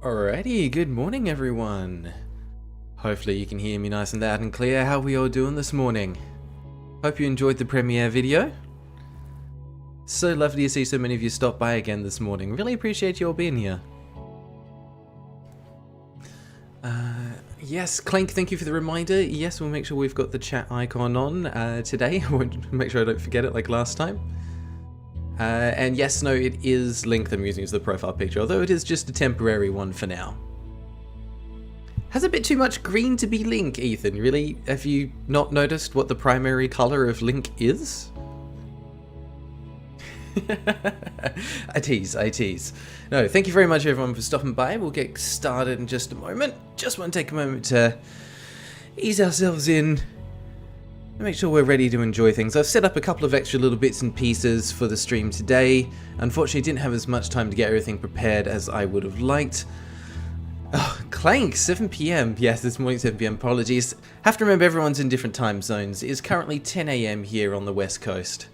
Alrighty, good morning everyone. Hopefully you can hear me nice and loud and clear. How are we all doing this morning? Hope you enjoyed the premiere video. So lovely to see so many of you stop by again this morning. Really appreciate you all being here. Yes, Clank, thank you for the reminder. Yes, we'll make sure we've got the chat icon on today. I won't make sure I don't forget it like last time. And yes, no, it is Link I'm using as the profile picture, although it is just a temporary one for now. Has a bit too much green to be Link, Ethan, really? Have you not noticed what the primary color of Link is? I tease. No, thank you very much everyone for stopping by. We'll get started in just a moment. Just want to take a moment to ease ourselves in. Make sure we're ready to enjoy things. I've set up a couple of extra little bits and pieces for the stream today. Unfortunately, didn't have as much time to get everything prepared as I would have liked. Oh, Clank, 7 PM. Yes, this morning 7 PM. Apologies. Have to remember everyone's in different time zones. It is currently 10 AM here on the West Coast.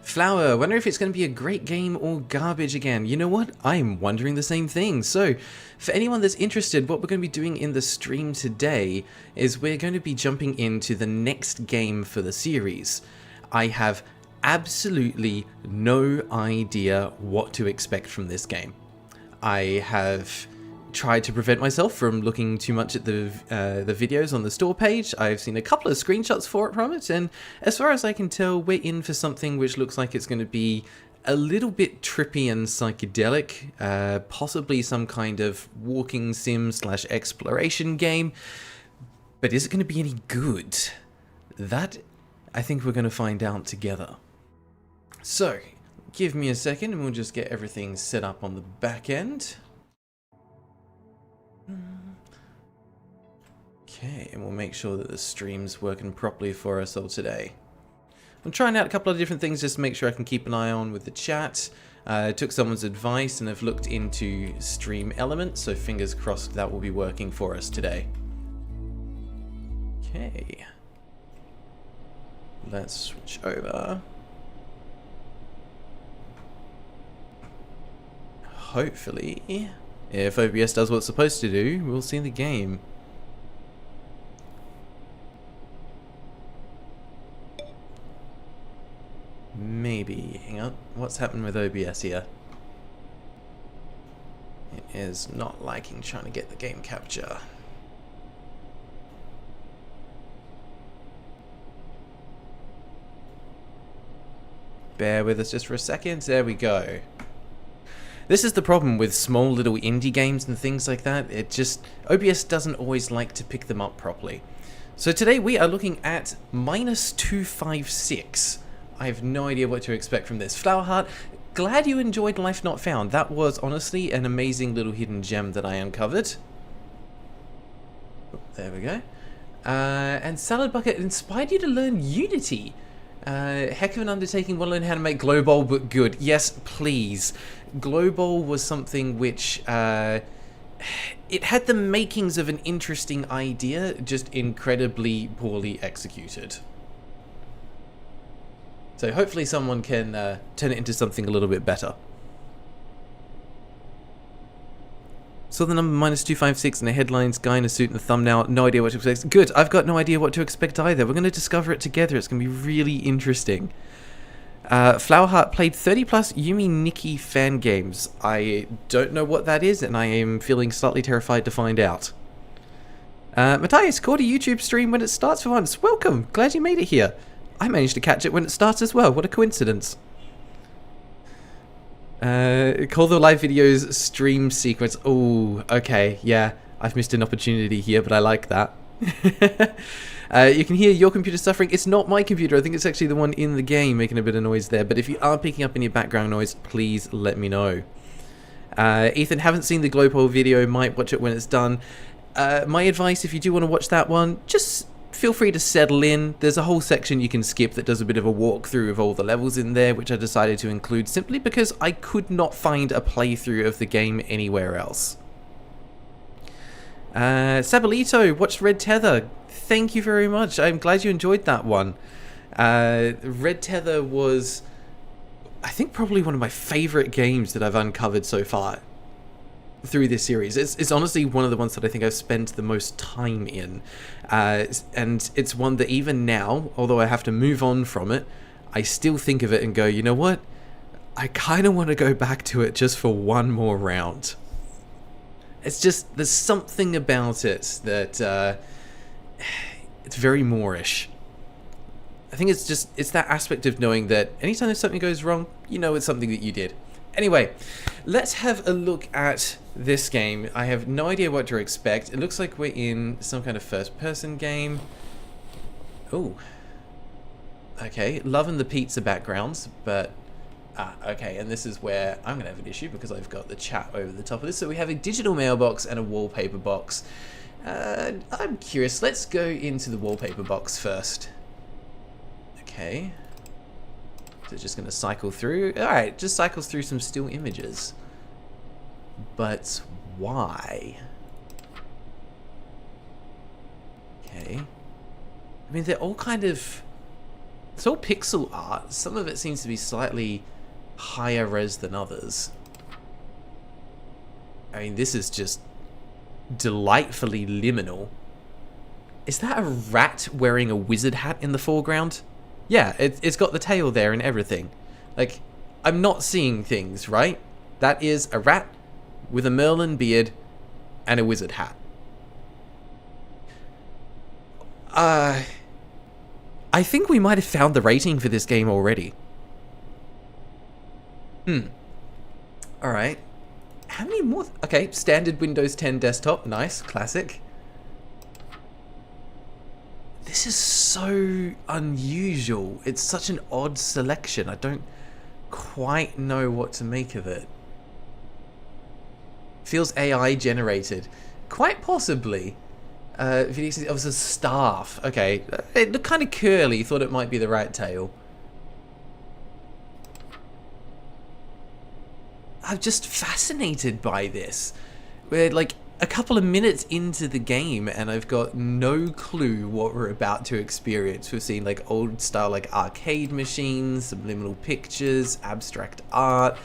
Flower, wonder if it's going to be a great game or garbage again. You know what? I'm wondering the same thing. So, for anyone that's interested, what we're going to be doing in the stream today is we're going to be jumping into the next game for the series. I have absolutely no idea what to expect from this game. I have tried to prevent myself from looking too much at the videos on the store page. I've seen a couple of screenshots from it, and as far as I can tell, we're in for something which looks like it's going to be a little bit trippy and psychedelic, possibly some kind of walking sim / exploration game. But is it going to be any good? That, I think we're going to find out together. So, give me a second and we'll just get everything set up on the back end. Okay, and we'll make sure that the stream's working properly for us all today. I'm trying out a couple of different things just to make sure I can keep an eye on with the chat. Took someone's advice and have looked into stream elements, so fingers crossed that will be working for us today. Okay. Let's switch over. Hopefully, if OBS does what it's supposed to do, we'll see the game. Maybe. Hang on. What's happened with OBS here? It is not liking trying to get the game capture. Bear with us just for a second. There we go. This is the problem with small little indie games and things like that. It just, OBS doesn't always like to pick them up properly. So today we are looking at -256. I have no idea what to expect from this. Flowerheart, glad you enjoyed Life Not Found. That was honestly an amazing little hidden gem that I uncovered. Oh, there we go. And Salad Bucket inspired you to learn Unity. Heck of an undertaking. Want to learn how to make Global, but good. Yes, please. Global was something which it had the makings of an interesting idea, just incredibly poorly executed. So hopefully someone can turn it into something a little bit better. Saw the number -256 in the headlines, guy in a suit and a thumbnail, no idea what to expect. Good, I've got no idea what to expect either. We're going to discover it together. It's going to be really interesting. Flowerheart played 30+ Yumi Nikki fan games. I don't know what that is, and I am feeling slightly terrified to find out. Matthias, caught a YouTube stream when it starts for once. Welcome, glad you made it here. I managed to catch it when it starts as well. What a coincidence. Call the live videos stream sequence. Oh, okay, yeah. I've missed an opportunity here, but I like that. You can hear your computer suffering. It's not my computer. I think it's actually the one in the game making a bit of noise there. But if you are picking up any background noise, please let me know. Ethan, haven't seen the Global video. Might watch it when it's done. My advice, if you do want to watch that one, just feel free to settle in. There's a whole section you can skip that does a bit of a walkthrough of all the levels in there, which I decided to include simply because I could not find a playthrough of the game anywhere else. Sabalito, watched Red Tether. Thank you very much. I'm glad you enjoyed that one. Red Tether was, I think, probably one of my favorite games that I've uncovered so far. through this series. It's honestly one of the ones that I think I've spent the most time in, and it's one that even now, although I have to move on from it, I still think of it and go, you know what? I kind of want to go back to it just for one more round. It's just, there's something about it that it's very Moorish. I think it's that aspect of knowing that anytime something goes wrong, you know it's something that you did. Anyway, let's have a look at this game. I have no idea what to expect. It looks like we're in some kind of first-person game. Oh. Okay, loving the pizza backgrounds, but... okay, and this is where I'm going to have an issue because I've got the chat over the top of this. So we have a digital mailbox and a wallpaper box. I'm curious. Let's go into the wallpaper box first. Okay. So it's just going to cycle through. Alright, just cycles through some still images. But why? Okay. I mean, they're all kind of... It's all pixel art. Some of it seems to be slightly higher res than others. I mean, this is just delightfully liminal. Is that a rat wearing a wizard hat in the foreground? Yeah, it's got the tail there and everything. Like, I'm not seeing things, right? That is a rat with a Merlin beard and a wizard hat. I think we might have found the rating for this game already. Alright. How many more? Okay, standard Windows 10 desktop. Nice, classic. This is so unusual. It's such an odd selection. I don't quite know what to make of it. Feels AI generated. Quite possibly. Video of the staff. Okay, it looked kind of curly. Thought it might be the rat tail. I'm just fascinated by this. We're like a couple of minutes into the game and I've got no clue what we're about to experience. We've seen like old style like arcade machines, subliminal pictures, abstract art.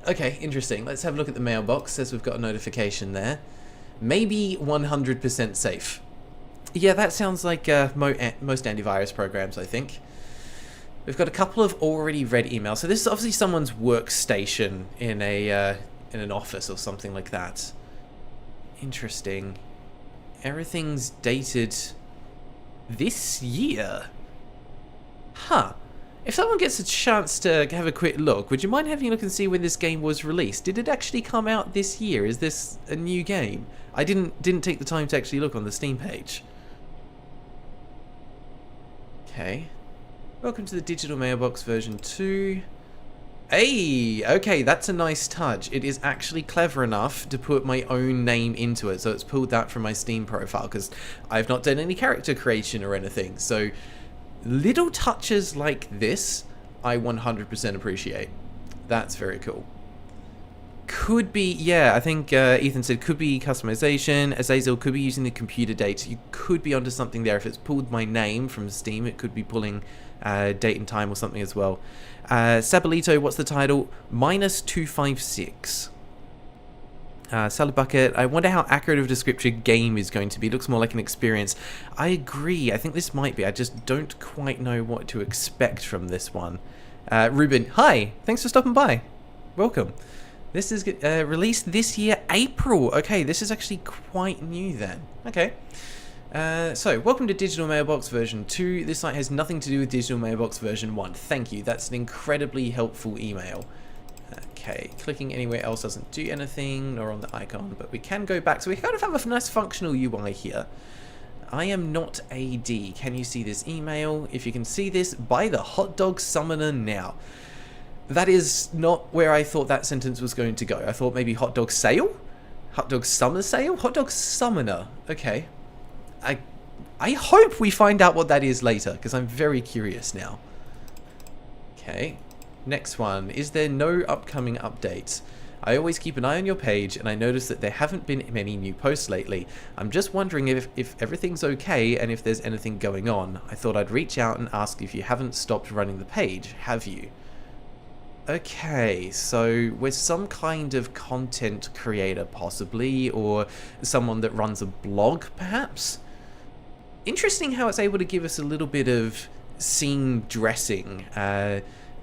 Okay, interesting. Let's have a look at the mailbox. Says we've got a notification there. Maybe 100% safe. Yeah, that sounds like most antivirus programs, I think. We've got a couple of already read emails. So this is obviously someone's workstation in an office or something like that. Interesting. Everything's dated this year. Huh. If someone gets a chance to have a quick look, would you mind having a look and see when this game was released? Did it actually come out this year? Is this a new game? I didn't take the time to actually look on the Steam page. Okay. Welcome to the digital mailbox version 2. Hey, okay, that's a nice touch. It is actually clever enough to put my own name into it, so it's pulled that from my Steam profile, because I've not done any character creation or anything, so little touches like this, I 100% appreciate. That's very cool. Could be, yeah, I think Ethan said could be customization. Azazel could be using the computer data. You could be onto something there. If it's pulled my name from Steam, it could be pulling date and time or something as well. Sabalito, what's the title? -256. Salad Bucket, I wonder how accurate of a description game is going to be. It looks more like an experience. I agree. I think this might be. I just don't quite know what to expect from this one. Ruben, hi. Thanks for stopping by. Welcome. This is released this year, April. Okay, this is actually quite new then. Okay. So, welcome to Digital Mailbox version 2. This site has nothing to do with Digital Mailbox version 1. Thank you. That's an incredibly helpful email. Okay, clicking anywhere else doesn't do anything, nor on the icon, but we can go back. So we kind of have a nice functional UI here. I am not AD. Can you see this email? If you can see this, buy the hot dog summoner now. That is not where I thought that sentence was going to go. I thought maybe hot dog sale? Hot dog summer sale? Hot dog summoner. Okay. I hope we find out what that is later, because I'm very curious now. Okay. Next one. Is there no upcoming updates? I always keep an eye on your page, and I notice that there haven't been many new posts lately. I'm just wondering if everything's okay and if there's anything going on. I thought I'd reach out and ask if you haven't stopped running the page. Have you? Okay, so we're some kind of content creator, possibly, or someone that runs a blog, perhaps? Interesting how it's able to give us a little bit of scene dressing,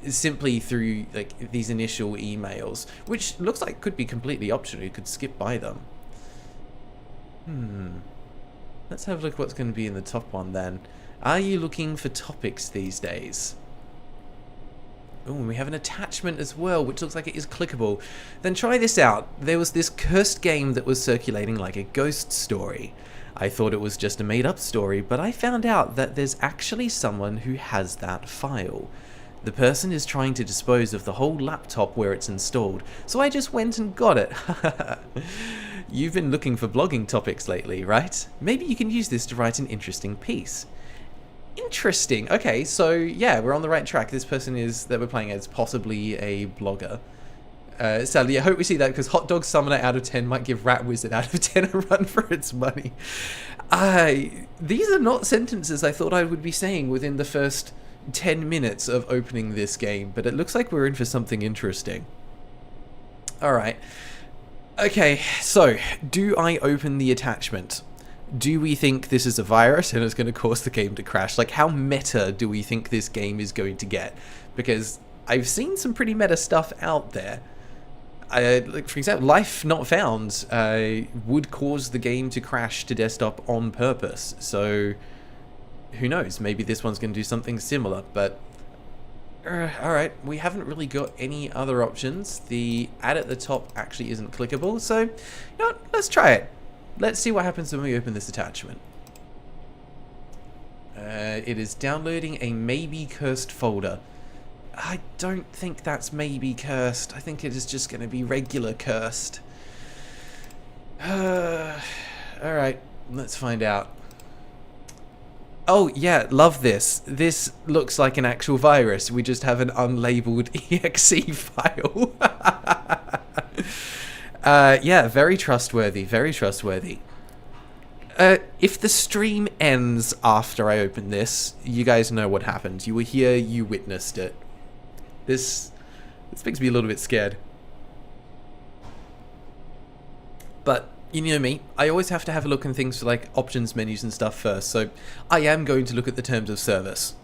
simply through like these initial emails, which looks like could be completely optional. You could skip by them. Let's have a look what's going to be in the top one then. Are you looking for topics these days? Oh, and we have an attachment as well, which looks like it is clickable. Then try this out. There was this cursed game that was circulating like a ghost story. I thought it was just a made-up story, but I found out that there's actually someone who has that file. The person is trying to dispose of the whole laptop where it's installed, so I just went and got it. You've been looking for blogging topics lately, right? Maybe you can use this to write an interesting piece. Interesting. Okay, so yeah, we're on the right track. This person that we're playing as possibly a blogger. Sadly, I hope we see that, because Hot Dog Summoner out of 10 might give Rat Wizard out of 10 a run for its money. These are not sentences I thought I would be saying within the first 10 minutes of opening this game, but it looks like we're in for something interesting. Alright. Okay, so, do I open the attachment? Do we think this is a virus and it's going to cause the game to crash? Like, how meta do we think this game is going to get? Because I've seen some pretty meta stuff out there. Like, for example, Life Not Found would cause the game to crash to desktop on purpose. So, who knows? Maybe this one's going to do something similar. But, alright, we haven't really got any other options. The ad at the top actually isn't clickable. So, you know what? Let's try it. Let's see what happens when we open this attachment. It is downloading a maybe cursed folder. I don't think that's maybe cursed. I think it is just going to be regular cursed. Alright, let's find out. Oh yeah, love this. This looks like an actual virus. We just have an unlabeled exe file. Yeah, very trustworthy, very trustworthy. If the stream ends after I open this, you guys know what happened. You were here, you witnessed it. This makes me a little bit scared. But, you know me, I always have to have a look in things for like options menus and stuff first, so I am going to look at the terms of service.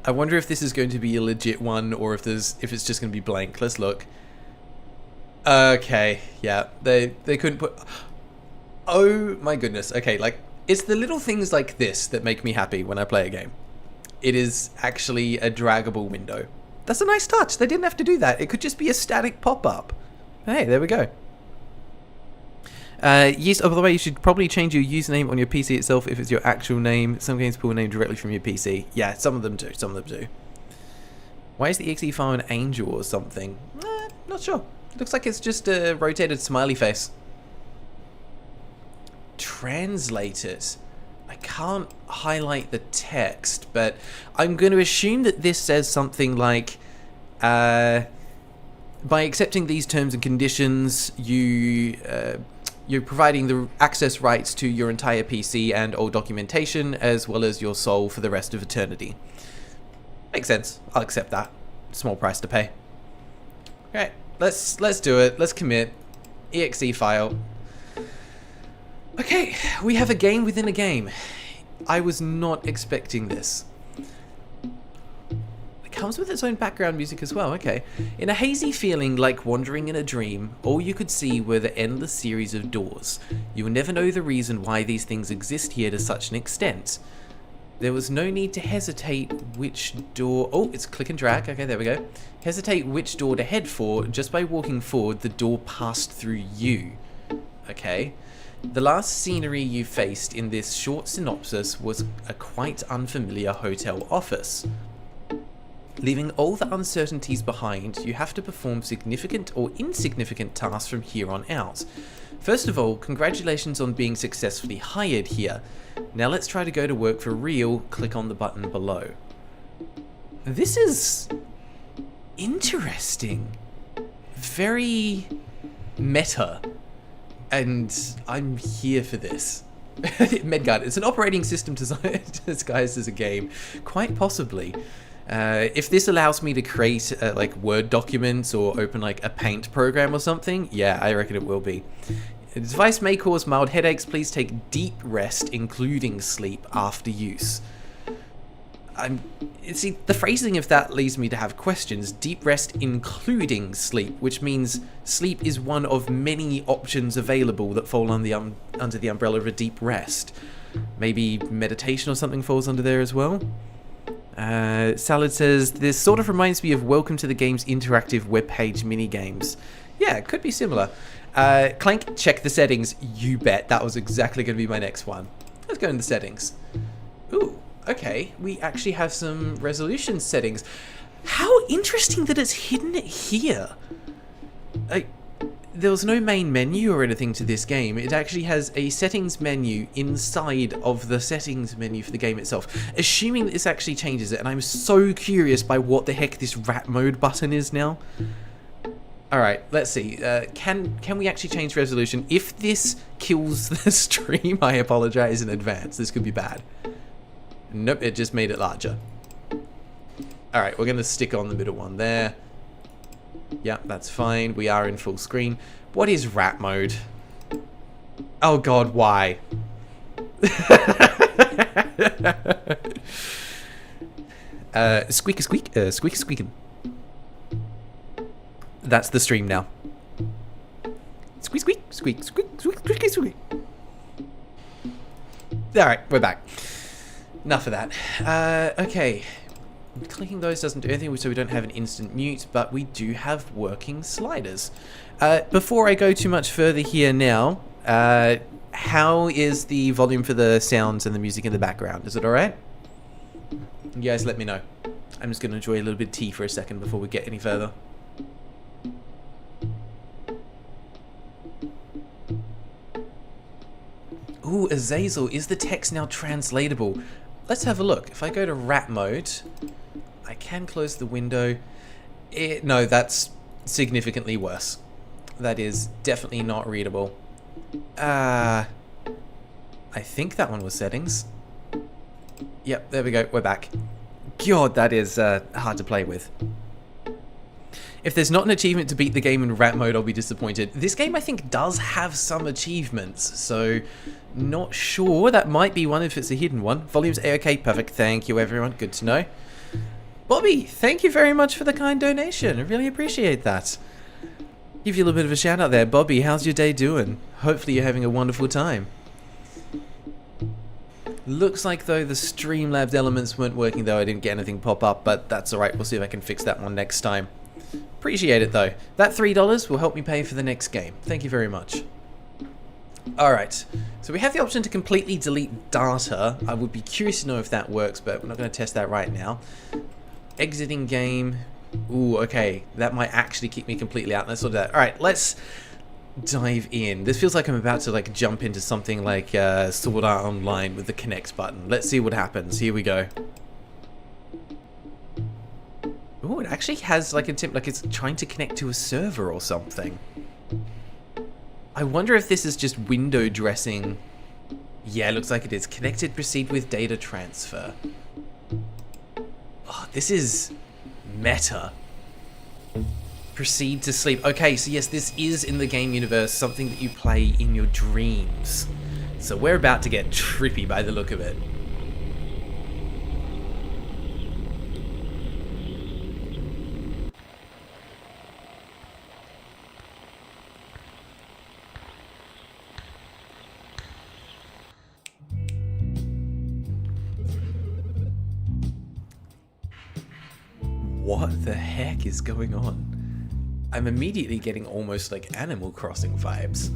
I wonder if this is going to be a legit one, or if it's just going to be blank. Let's look. Okay, yeah, they couldn't put... Oh my goodness, okay, like, it's the little things like this that make me happy when I play a game. It is actually a draggable window. That's a nice touch. They didn't have to do that. It could just be a static pop-up. Hey, there we go. Yes, oh, by the way, you should probably change your username on your PC itself if it's your actual name. Some games pull a name directly from your PC. Yeah, some of them do, some of them do. Why is the exe file an angel or something? Not sure. Looks like it's just a rotated smiley face. Translate it. I can't highlight the text, but I'm going to assume that this says something like, by accepting these terms and conditions, you're providing the access rights to your entire PC and all documentation, as well as your soul for the rest of eternity. Makes sense. I'll accept that. Small price to pay. Okay, let's do it. Let's commit. Exe file. Okay, we have a game within a game. I was not expecting this. It comes with its own background music as well, okay. In a hazy feeling like wandering in a dream, all you could see were the endless series of doors. You will never know the reason why these things exist here to such an extent. There was no need to hesitate which door... Oh, it's click and drag. Okay, there we go. Hesitate which door to head for. Just by walking forward, the door passed through you. Okay. The last scenery you faced in this short synopsis was a quite unfamiliar hotel office. Leaving all the uncertainties behind, you have to perform significant or insignificant tasks from here on out. First of all, congratulations on being successfully hired here. Now let's try to go to work for real. Click on the button below. This is interesting. Very meta. And I'm here for this. Medguard, it's an operating system disguised as a game. Quite possibly. If this allows me to create like Word documents or open like a Paint program or something, yeah, I reckon it will be. The device may cause mild headaches. Please take deep rest, including sleep, after use. See, the phrasing of that leads me to have questions. Deep rest including sleep, which means sleep is one of many options available that fall on the under the umbrella of a deep rest. Maybe meditation or something falls under there as well? Salad says, this sort of reminds me of Welcome to the Game's interactive webpage minigames. Yeah, it could be similar. Clank, check the settings. You bet. That was exactly going to be my next one. Let's go into settings. Ooh, okay. We actually have some resolution settings. How interesting that it's hidden it here. There was no main menu or anything to this game. It actually has a settings menu inside of the settings menu for the game itself. Assuming that this actually changes it, and I'm so curious by what the heck this rat mode button is now. Alright, let's see. Can we actually change resolution? If this kills the stream, I apologize in advance. This could be bad. Nope, it just made it larger. Alright, we're going to stick on the middle one there. Yep, that's fine. We are in full screen. What is rat mode? Oh god, why? Squeak, squeak, squeaking. That's the stream now. Squeak, squeak, squeak, squeak, squeak, squeak, squeak. Alright, we're back. Enough of that. Okay. Clicking those doesn't do anything, so we don't have an instant mute, but we do have working sliders. Before I go too much further here now, how is the volume for the sounds and the music in the background? Is it alright? You guys let me know. I'm just going to enjoy a little bit of tea for a second before we get any further. Ooh, Azazel, is the text now translatable? Let's have a look. If I go to rat mode, I can close the window. No, that's significantly worse. That is definitely not readable. I think that one was settings. Yep, there we go. We're back. God, that is hard to play with. If there's not an achievement to beat the game in rat mode, I'll be disappointed. This game, I think, does have some achievements, so not sure. That might be one if it's a hidden one. Volume's A-OK. Perfect. Thank you, everyone. Good to know. Bobby, thank you very much for the kind donation. I really appreciate that. Give you a little bit of a shout out there. Bobby, how's your day doing? Hopefully you're having a wonderful time. Looks like, though, the Streamlabs elements weren't working, though. I didn't get anything pop up, but that's alright. We'll see if I can fix that one next time. Appreciate it, though. That $3 will help me pay for the next game. Thank you very much. Alright, so we have the option to completely delete data. I would be curious to know if that works, but we're not going to test that right now. Exiting game. Ooh, okay. That might actually kick me completely out. Let's sort that. Alright, let's dive in. This feels like I'm about to like jump into something like Sword Art Online with the connect button. Let's see what happens. Here we go. Oh, it actually has like a tip, like it's trying to connect to a server or something. I wonder if this is just window dressing. Yeah, it looks like it is. Connected, proceed with data transfer. Oh, this is meta. Proceed to sleep. Okay, so yes, this is in the game universe, something that you play in your dreams. So we're about to get trippy by the look of it. What the heck is going on? I'm immediately getting almost like Animal Crossing vibes.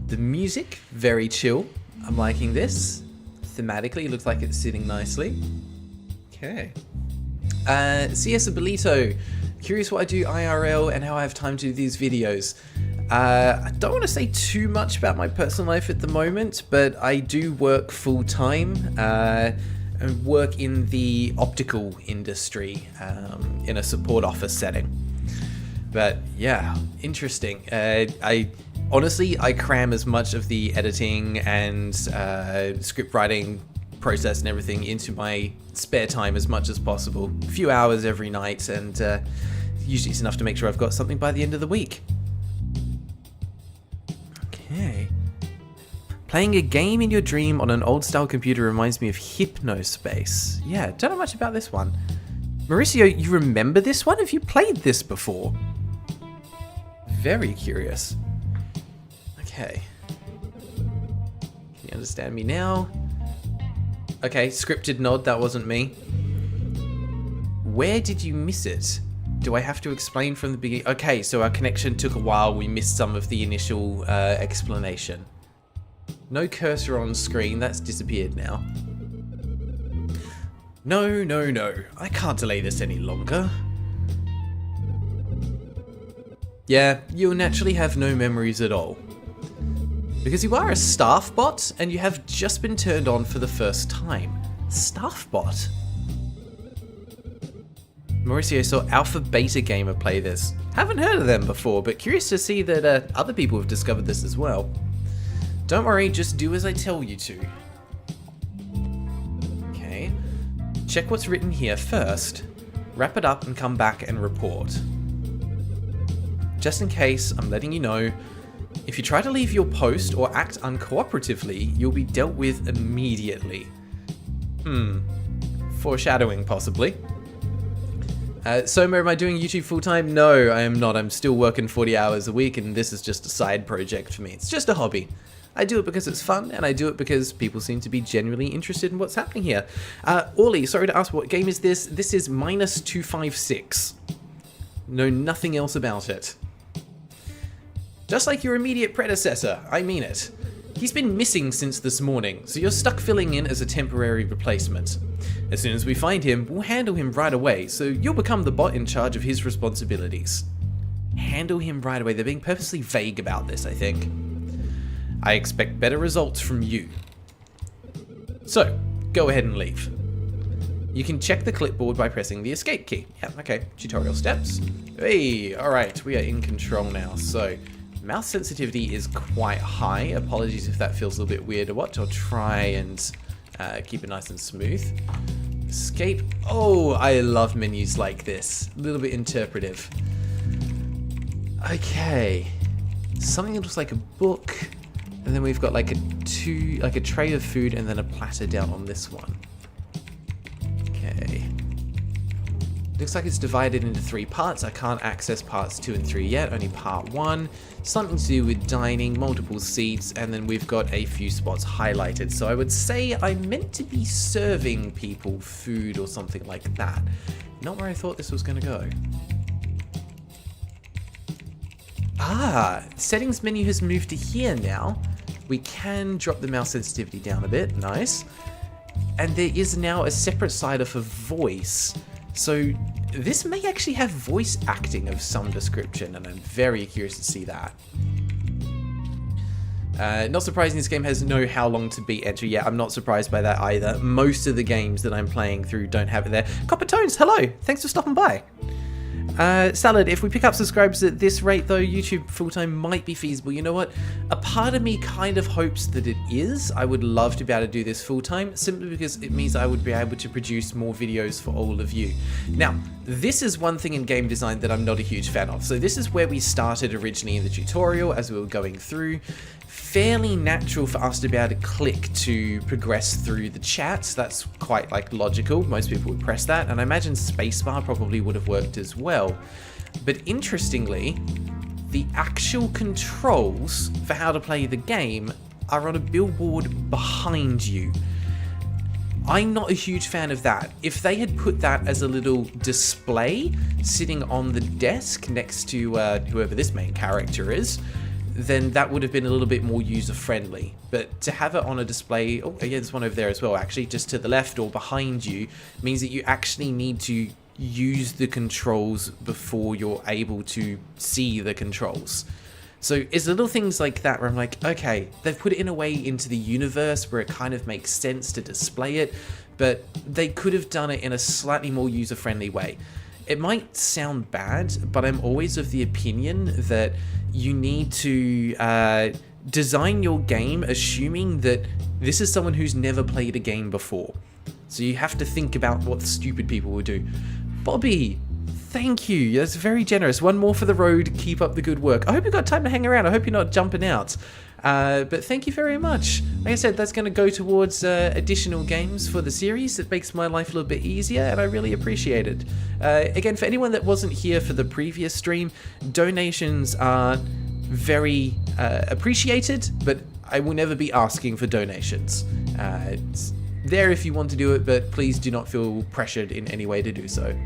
The music, very chill. I'm liking this. Thematically, it looks like it's sitting nicely. Okay. CS Abilito. Curious what I do IRL and how I have time to do these videos. I don't want to say too much about my personal life at the moment, but I do work full time. And work in the optical industry in a support office setting. But yeah, interesting. Honestly, I cram as much of the editing and script writing process and everything into my spare time as much as possible. A few hours every night, and usually it's enough to make sure I've got something by the end of the week. Okay. Playing a game in your dream on an old-style computer reminds me of Hypnospace. Yeah, don't know much about this one. Mauricio, you remember this one? Have you played this before? Very curious. Okay. Can you understand me now? Okay, scripted nod, that wasn't me. Where did you miss it? Do I have to explain from the beginning? Okay, so our connection took a while. We missed some of the initial explanation. No cursor on screen, that's disappeared now. No, no, no. I can't delay this any longer. Yeah, you'll naturally have no memories at all. Because you are a staff bot, and you have just been turned on for the first time. Staff bot? Mauricio saw Alphabeticaler play this. Haven't heard of them before, but curious to see that other people have discovered this as well. Don't worry, just do as I tell you to. Okay. Check what's written here first. Wrap it up and come back and report. Just in case, I'm letting you know, if you try to leave your post or act uncooperatively, you'll be dealt with immediately. Foreshadowing, possibly. Soma, am I doing YouTube full-time? No, I am not. I'm still working 40 hours a week, and this is just a side project for me. It's just a hobby. I do it because it's fun, and I do it because people seem to be genuinely interested in what's happening here. Orly, sorry to ask, what game is this? This is -256. Know nothing else about it. Just like your immediate predecessor, I mean it. He's been missing since this morning, so you're stuck filling in as a temporary replacement. As soon as we find him, we'll handle him right away, so you'll become the bot in charge of his responsibilities. Handle him right away. They're being purposely vague about this, I think. I expect better results from you. So, go ahead and leave. You can check the clipboard by pressing the escape key. Yeah, okay. Tutorial steps. Hey, alright, we are in control now, so... Mouse sensitivity is quite high. Apologies if that feels a little bit weird to watch. I'll try and keep it nice and smooth. Escape. Oh, I love menus like this. A little bit interpretive. Okay. Something that looks like a book. And then we've got like a tray of food and then a platter down on this one. Okay. Looks like it's divided into 3 parts. I can't access parts 2 and 3 yet, only part 1. Something to do with dining, multiple seats, and then we've got a few spots highlighted. So I would say I'm meant to be serving people food or something like that. Not where I thought this was going to go. Ah, settings menu has moved to here now. We can drop the mouse sensitivity down a bit, nice. And there is now a separate slider for voice. So this may actually have voice acting of some description, and I'm very curious to see that. Not surprising this game has no how long to beat entry. Yeah, I'm not surprised by that either. Most of the games that I'm playing through don't have it there. Copper Tones, hello! Thanks for stopping by. Salad, if we pick up subscribers at this rate though, YouTube full-time might be feasible. You know what? A part of me kind of hopes that it is. I would love to be able to do this full-time, simply because it means I would be able to produce more videos for all of you. Now, this is one thing in game design that I'm not a huge fan of. So this is where we started originally in the tutorial as we were going through. Fairly natural for us to be able to click to progress through the chats. That's quite like logical. Most people would press that, and I imagine spacebar probably would have worked as well. But interestingly, the actual controls for how to play the game are on a billboard behind you. I'm not a huge fan of that. If they had put that as a little display sitting on the desk next to whoever this main character is, then that would have been a little bit more user-friendly. But to have it on a display, oh yeah, there's one over there as well actually, just to the left or behind you, means that you actually need to use the controls before you're able to see the controls. So it's little things like that where I'm like, okay, they've put it in a way into the universe where it kind of makes sense to display it, but they could have done it in a slightly more user-friendly way. It might sound bad, but I'm always of the opinion that you need to design your game assuming that this is someone who's never played a game before. So you have to think about what stupid people will do. Bobby, thank you. That's very generous. One more for the road. Keep up the good work. I hope you've got time to hang around. I hope you're not jumping out. But thank you very much. Like I said, that's going to go towards additional games for the series. It makes my life a little bit easier, and I really appreciate it. Again, for anyone that wasn't here for the previous stream, donations are very appreciated, but I will never be asking for donations. It's there if you want to do it, but please do not feel pressured in any way to do so.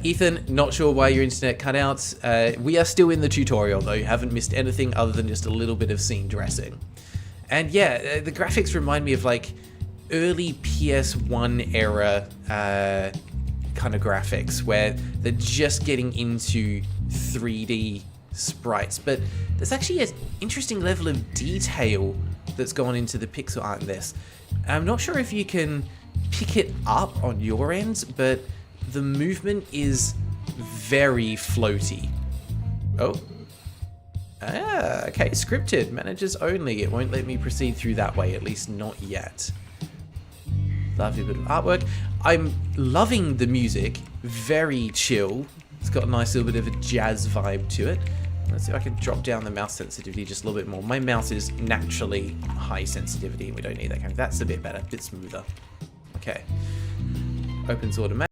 Ethan, not sure why your internet cut out. We are still in the tutorial though. You haven't missed anything other than just a little bit of scene dressing. And yeah, the graphics remind me of like early PS1 era kind of graphics where they're just getting into 3D sprites, but there's actually an interesting level of detail that's gone into the pixel art in this. I'm not sure if you can pick it up on your end, but the movement is very floaty. Oh. Okay, scripted, managers only. It won't let me proceed through that way, at least not yet. Lovely bit of artwork. I'm loving the music, very chill. It's got a nice little bit of a jazz vibe to it. Let's see if I can drop down the mouse sensitivity just a little bit more. My mouse is naturally high sensitivity, and we don't need that kind of... That's a bit better, a bit smoother. Okay. Opens automatic.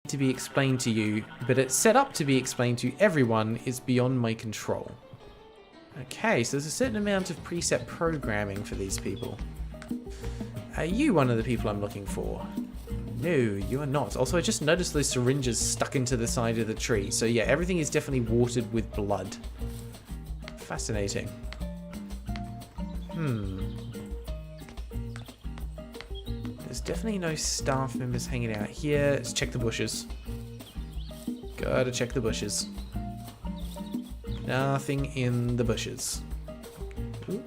to be explained to you, but it's set up to be explained to everyone is beyond my control. Okay, so there's a certain amount of preset programming for these people. Are you one of the people I'm looking for? No, you are not. Also, I just noticed those syringes stuck into the side of the tree. So yeah, everything is definitely watered with blood. Fascinating. There's definitely no staff members hanging out here. Let's check the bushes. Gotta check the bushes. Nothing in the bushes. Ooh.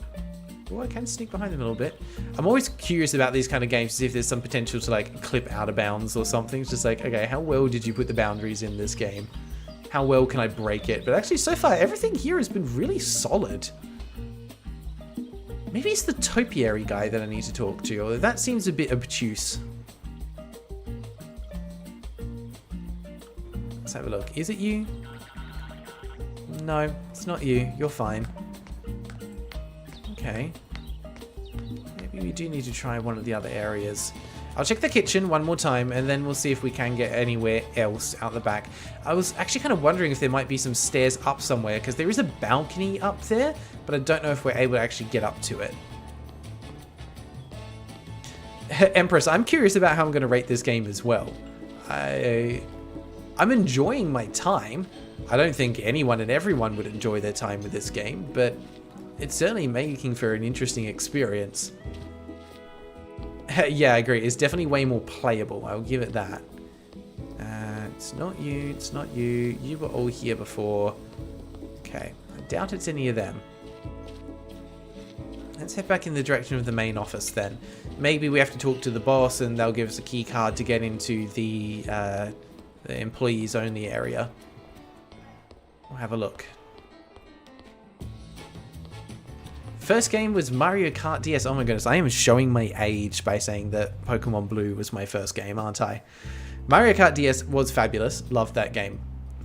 Oh, I can sneak behind them a little bit. I'm always curious about these kind of games to see if there's some potential to like clip out of bounds or something. It's just like, okay, how well did you put the boundaries in this game? How well can I break it? But actually, so far, everything here has been really solid. Maybe it's the topiary guy that I need to talk to, although that seems a bit obtuse. Let's have a look. Is it you? No, it's not you. You're fine. Okay. Maybe we do need to try one of the other areas. I'll check the kitchen one more time, and then we'll see if we can get anywhere else out the back. I was actually kind of wondering if there might be some stairs up somewhere, because there is a balcony up there, but I don't know if we're able to actually get up to it. Empress, I'm curious about how I'm going to rate this game as well. I'm enjoying my time. I don't think anyone and everyone would enjoy their time with this game, but it's certainly making for an interesting experience. Yeah, I agree. It's definitely way more playable. I'll give it that. It's not you. It's not you. You were all here before. Okay. I doubt it's any of them. Let's head back in the direction of the main office then. Maybe we have to talk to the boss and they'll give us a key card to get into the employees only area. We'll have a look. First game was Mario Kart DS. Oh my goodness, I am showing my age by saying that Pokemon Blue was my first game, aren't I? Mario Kart DS was fabulous. Loved that game.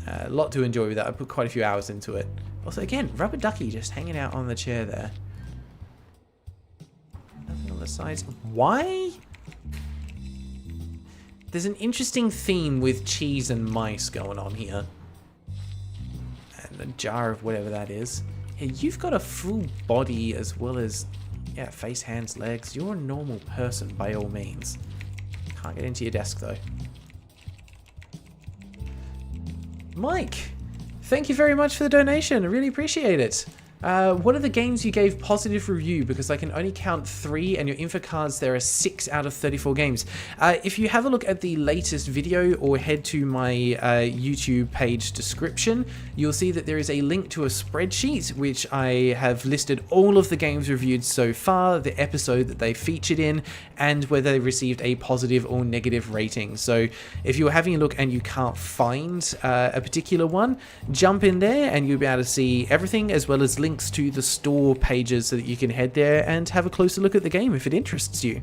A lot to enjoy with that. I put quite a few hours into it. Also, again, Rubber Ducky just hanging out on the chair there. Nothing on the sides. Why? There's an interesting theme with cheese and mice going on here. And a jar of whatever that is. Yeah, you've got a full body as well as, yeah, face, hands, legs. You're a normal person by all means. Can't get into your desk though. Mike, thank you very much for the donation. I really appreciate it. What are the games you gave positive review? Because I can only count 3, and your info cards, there are 6 out of 34 games. If you have a look at the latest video or head to my YouTube page description, you'll see that there is a link to a spreadsheet which I have listed all of the games reviewed so far, the episode that they featured in, and whether they received a positive or negative rating. So if you're having a look and you can't find a particular one, jump in there and you'll be able to see everything, as well as links to the store pages so that you can head there and have a closer look at the game if it interests you.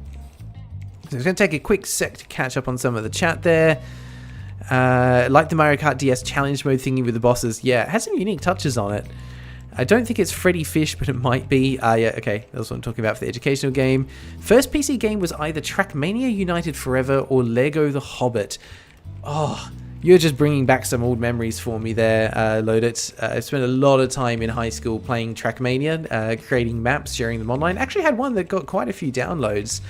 So it's going to take a quick sec to catch up on some of the chat there. Like the Mario Kart DS challenge mode thingy with the bosses. Yeah, it has some unique touches on it. I don't think it's Freddy Fish, but it might be. Yeah, okay, that's what I'm talking about for the educational game. First PC game was either Trackmania United Forever or Lego The Hobbit. Oh, you're just bringing back some old memories for me there, Loadit. I spent a lot of time in high school playing Trackmania, creating maps, sharing them online. Actually had one that got quite a few downloads.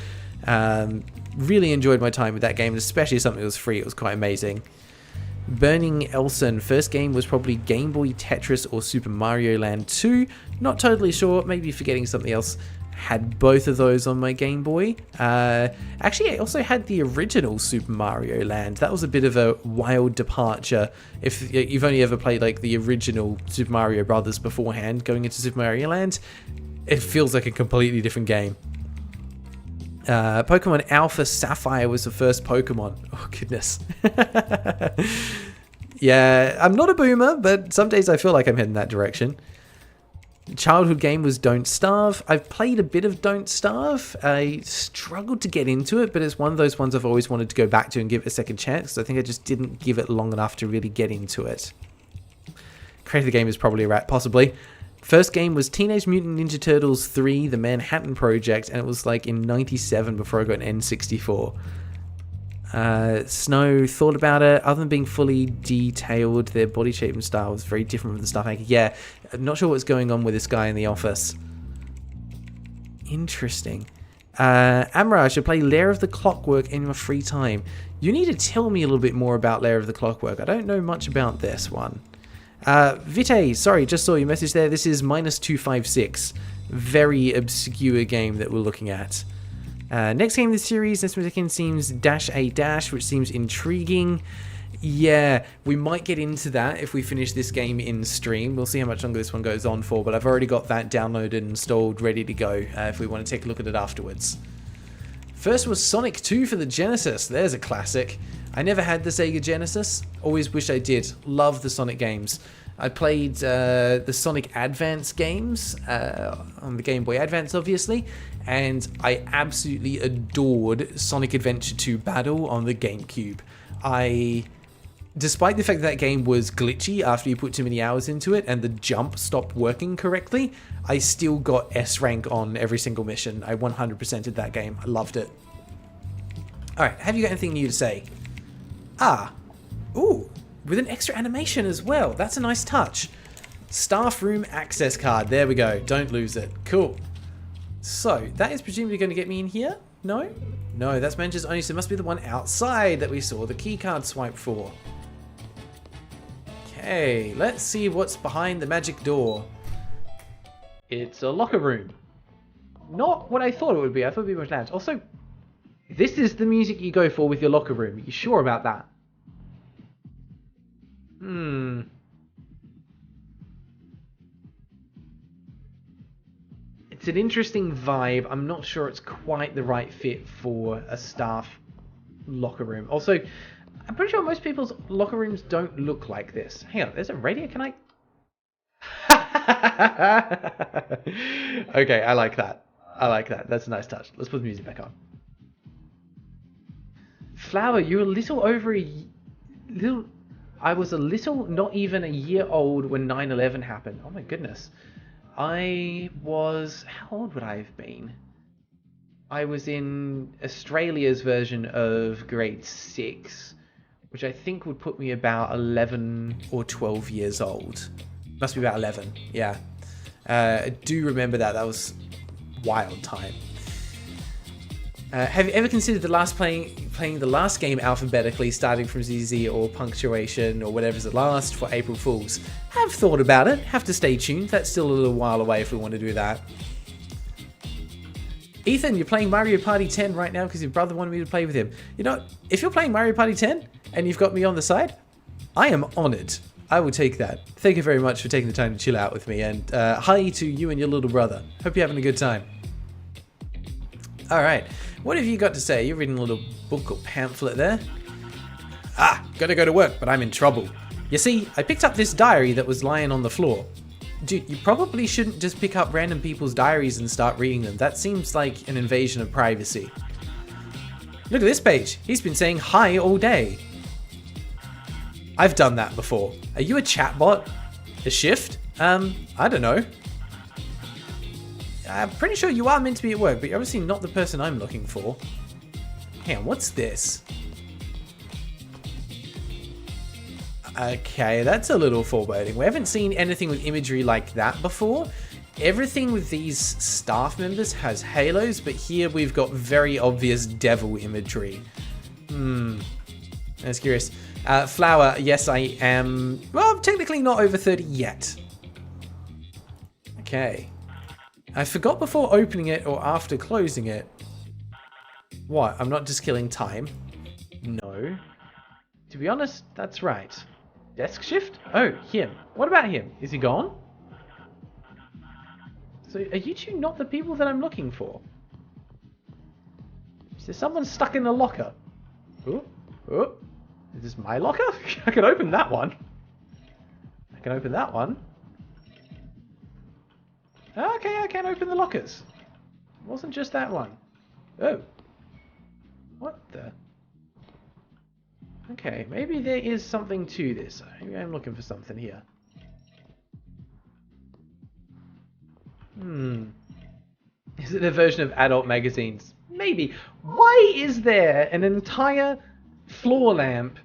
Really enjoyed my time with that game, especially something that was free. It was quite amazing. Burning Elson, first game was probably Game Boy Tetris or Super Mario Land 2. Not totally sure, maybe forgetting something else. Had both of those on my Game Boy. Actually, I also had the original Super Mario Land. That was a bit of a wild departure. If you've only ever played like the original Super Mario Brothers beforehand, going into Super Mario Land, it feels like a completely different game. Pokemon Alpha Sapphire was the first Pokemon. Oh, goodness. Yeah, I'm not a boomer, but some days I feel like I'm heading that direction. Childhood game was Don't Starve. I've played a bit of Don't Starve. I struggled to get into it, but it's one of those ones I've always wanted to go back to and give it a second chance. I think I just didn't give it long enough to really get into it. Creator of the game is probably right, possibly. First game was Teenage Mutant Ninja Turtles 3, The Manhattan Project, and it was like in 97 before I got an N64. Snow thought about it. Other than being fully detailed, their body shape and style was very different from the stuff. Yeah, I'm not sure what's going on with this guy in the office. Interesting. Amra, I should play Lair of the Clockwork in your free time. You need to tell me a little bit more about Lair of the Clockwork. I don't know much about this one. Vite, sorry, just saw your message there. This is -256. Very obscure game that we're looking at. Next game in the series, this one seems -A-, which seems intriguing. Yeah, we might get into that if we finish this game in stream. We'll see how much longer this one goes on for, but I've already got that downloaded and installed, ready to go if we want to take a look at it afterwards. First was Sonic 2 for the Genesis. There's a classic. I never had the Sega Genesis. Always wish I did. Love the Sonic games. I played the Sonic Advance games on the Game Boy Advance, obviously, and I absolutely adored Sonic Adventure 2 Battle on the GameCube. Despite the fact that game was glitchy after you put too many hours into it and the jump stopped working correctly, I still got S rank on every single mission. I 100%ed that game. I loved it. Alright, have you got anything new to say? Ooh, with an extra animation as well. That's a nice touch. Staff room access card. There we go. Don't lose it. Cool. So, that is presumably going to get me in here? No? No, that's Manchester only, so it must be the one outside that we saw the keycard swipe for. Okay, let's see what's behind the magic door. It's a locker room. Not what I thought it would be. I thought it would be much loud. Also, this is the music you go for with your locker room. Are you sure about that? It's an interesting vibe. I'm not sure it's quite the right fit for a staff locker room. Also, I'm pretty sure most people's locker rooms don't look like this. Hang on, there's a radio? Can I... Okay, I like that. I like that. That's a nice touch. Let's put the music back on. Flower, you're a little over a... I was a little, not even a year old when 9/11 happened. Oh my goodness. I was... How old would I have been? I was in Australia's version of grade 6, which I think would put me about 11 or 12 years old. Must be about 11, yeah. I do remember that. That was wild time. Have you ever considered playing the last game alphabetically, starting from ZZ or punctuation or whatever's the last for April Fools? Have thought about it. Have to stay tuned. That's still a little while away if we want to do that. Ethan, you're playing Mario Party 10 right now because your brother wanted me to play with him. You know, if you're playing Mario Party 10 and you've got me on the side, I am honored. I will take that. Thank you very much for taking the time to chill out with me, and hi to you and your little brother. Hope you're having a good time. Alright, what have you got to say? You're reading a little book or pamphlet there. Gotta go to work, but I'm in trouble. You see, I picked up this diary that was lying on the floor. Dude, you probably shouldn't just pick up random people's diaries and start reading them. That seems like an invasion of privacy. Look at this page. He's been saying hi all day. I've done that before. Are you a chatbot? A shift? I don't know. I'm pretty sure you are meant to be at work, but you're obviously not the person I'm looking for. Hang on, what's this? Okay, that's a little foreboding. We haven't seen anything with imagery like that before. Everything with these staff members has halos, but here we've got very obvious devil imagery. That's curious. Flower, yes, I am... Well, I'm technically not over 30 yet. Okay. I forgot before opening it or after closing it. What? I'm not just killing time? No. To be honest, that's right. Desk shift? Oh, him. What about him? Is he gone? So, are you two not the people that I'm looking for? Is there someone stuck in the locker? Oh, oh. Is this my locker? I can open that one. I can open that one. Okay, I can open the lockers. It wasn't just that one. Oh. What the? Okay, maybe there is something to this. Maybe I'm looking for something here. Is it a version of adult magazines? Maybe. Why is there an entire floor lamp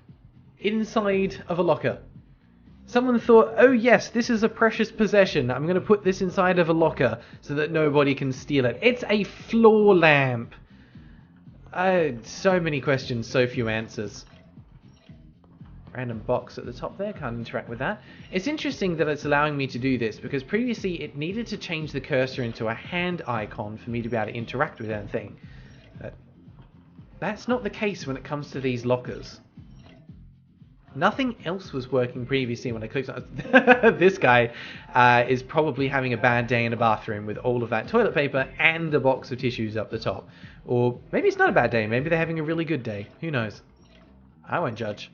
inside of a locker. Someone thought, oh yes, this is a precious possession. I'm going to put this inside of a locker so that nobody can steal it. It's a floor lamp. So many questions, so few answers. Random box at the top there, can't interact with that. It's interesting that it's allowing me to do this, because previously it needed to change the cursor into a hand icon for me to be able to interact with anything. But that's not the case when it comes to these lockers. Nothing else was working previously when I clicked on it. This guy is probably having a bad day in a bathroom with all of that toilet paper and a box of tissues up the top. Or maybe it's not a bad day, maybe they're having a really good day. Who knows? I won't judge.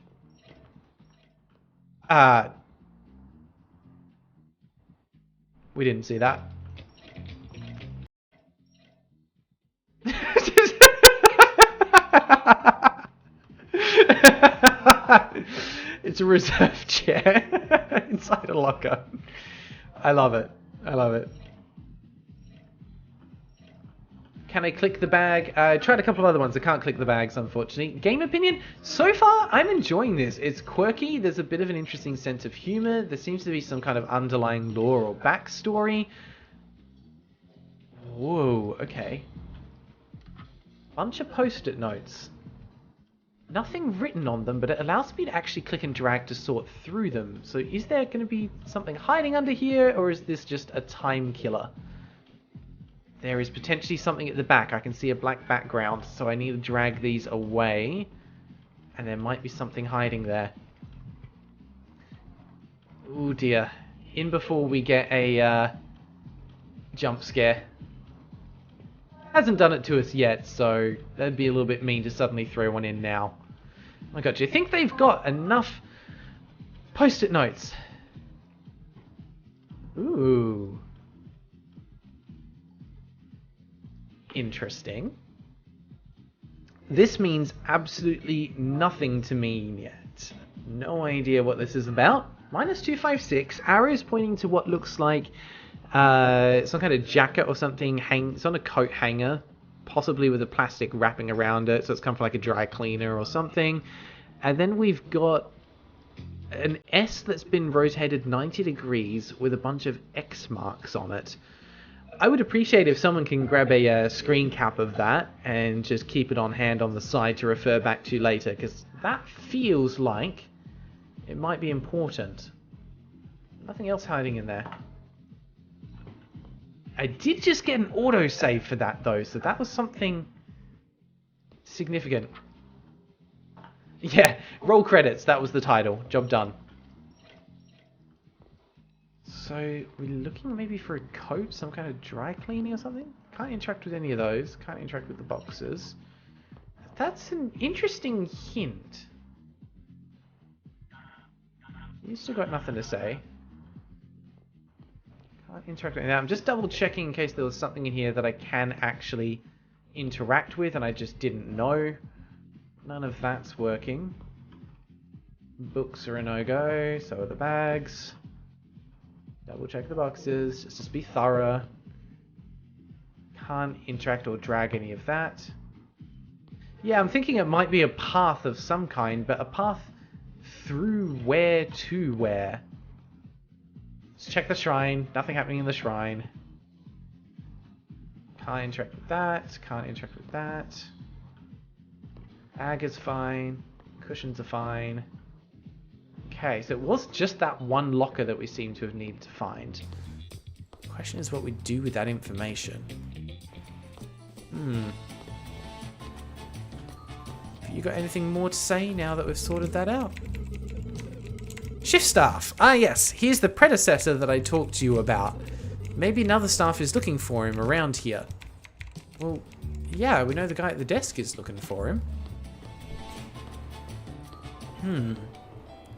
We didn't see that. It's a reserve chair inside a locker. I love it. I love it. Can I click the bag? I tried a couple of other ones. I can't click the bags, unfortunately. Game opinion? So far, I'm enjoying this. It's quirky. There's a bit of an interesting sense of humor. There seems to be some kind of underlying lore or backstory. Whoa, okay. Bunch of post-it notes. Nothing written on them, but it allows me to actually click and drag to sort through them. So is there going to be something hiding under here, or is this just a time killer? There is potentially something at the back. I can see a black background, so I need to drag these away. And there might be something hiding there. Oh dear. In before we get a jump scare. Hasn't done it to us yet, so that'd be a little bit mean to suddenly throw one in now. Oh my god, do you think they've got enough post-it notes? Ooh. Interesting. This means absolutely nothing to me yet. No idea what this is about. -256, arrows pointing to what looks like some kind of jacket or something. It's on a coat hanger, possibly with a plastic wrapping around it, so it's come from like a dry cleaner or something. And then we've got an S that's been rotated 90 degrees with a bunch of X marks on it. I would appreciate if someone can grab a screen cap of that and just keep it on hand on the side to refer back to later, because that feels like it might be important. Nothing else hiding in there. I did just get an autosave for that though, so that was something significant. Yeah, roll credits, that was the title. Job done. So, we're looking maybe for a coat, some kind of dry cleaning or something? Can't interact with any of those. Can't interact with the boxes. That's an interesting hint. You still got nothing to say. Can't interact with that. I'm just double checking in case there was something in here that I can actually interact with and I just didn't know. None of that's working. Books are a no-go, so are the bags. Double check the boxes, just to be thorough. Can't interact or drag any of that. Yeah, I'm thinking it might be a path of some kind, but a path through where to where? Let's check the shrine. Nothing happening in the shrine. Can't interact with that. Can't interact with that. Bag is fine. Cushions are fine. Okay, so it was just that one locker that we seem to have needed to find. The question is what we do with that information. Have you got anything more to say now that we've sorted that out? Shift staff! Ah yes, here's the predecessor that I talked to you about. Maybe another staff is looking for him around here. Well, yeah, we know the guy at the desk is looking for him.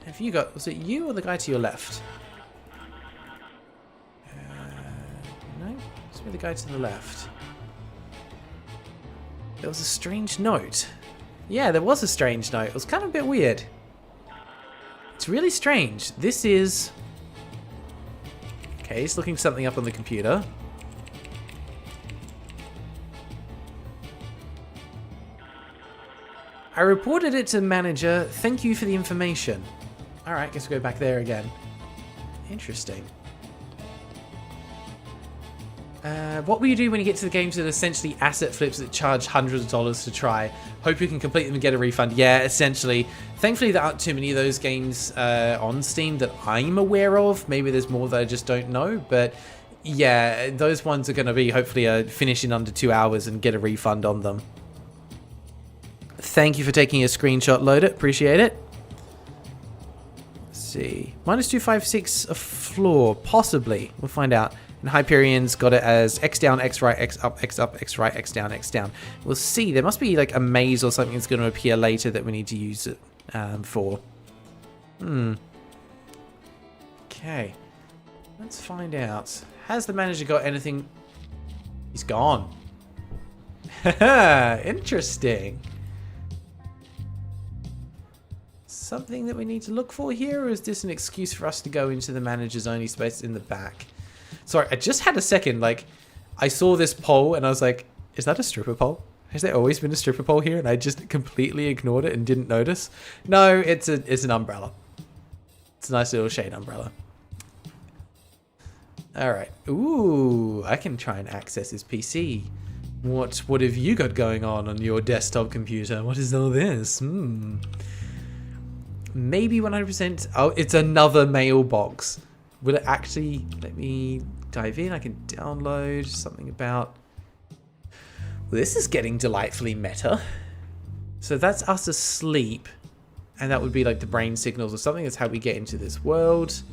Have you got... was it you or the guy to your left? No, it's me, the guy to the left. There was a strange note. Yeah, there was a strange note. It was kind of a bit weird. It's really strange. This is... okay, he's looking something up on the computer. I reported it to manager. Thank you for the information. Alright, guess we'll go back there again. Interesting. What will you do when you get to the games that are essentially asset flips that charge hundreds of dollars to try? Hope you can complete them and get a refund. Yeah, essentially. Thankfully, there aren't too many of those games on Steam that I'm aware of. Maybe there's more that I just don't know. But yeah, those ones are going to be hopefully finish in under 2 hours and get a refund on them. Thank you for taking a screenshot, Load It. Appreciate it. Let's see. Minus 256 a floor. Possibly. We'll find out. And Hyperion's got it as X down, X right, X up, X up, X right, X down, X down. We'll see. There must be like a maze or something that's going to appear later that we need to use it for. Okay. Let's find out. Has the manager got anything? He's gone. Interesting. Something that we need to look for here, or is this an excuse for us to go into the manager's only space in the back? Sorry, I just had a second, like, I saw this pole and I was like, is that a stripper pole? Has there always been a stripper pole here? And I just completely ignored it and didn't notice. No, it's an umbrella. It's a nice little shade umbrella. Alright. Ooh, I can try and access his PC. What have you got going on your desktop computer? What is all this? Maybe 100%. Oh, it's another mailbox. Will it actually let me dive in? I can download something about... Well, this is getting delightfully meta. So that's us asleep. And that would be like the brain signals or something. That's how we get into this world.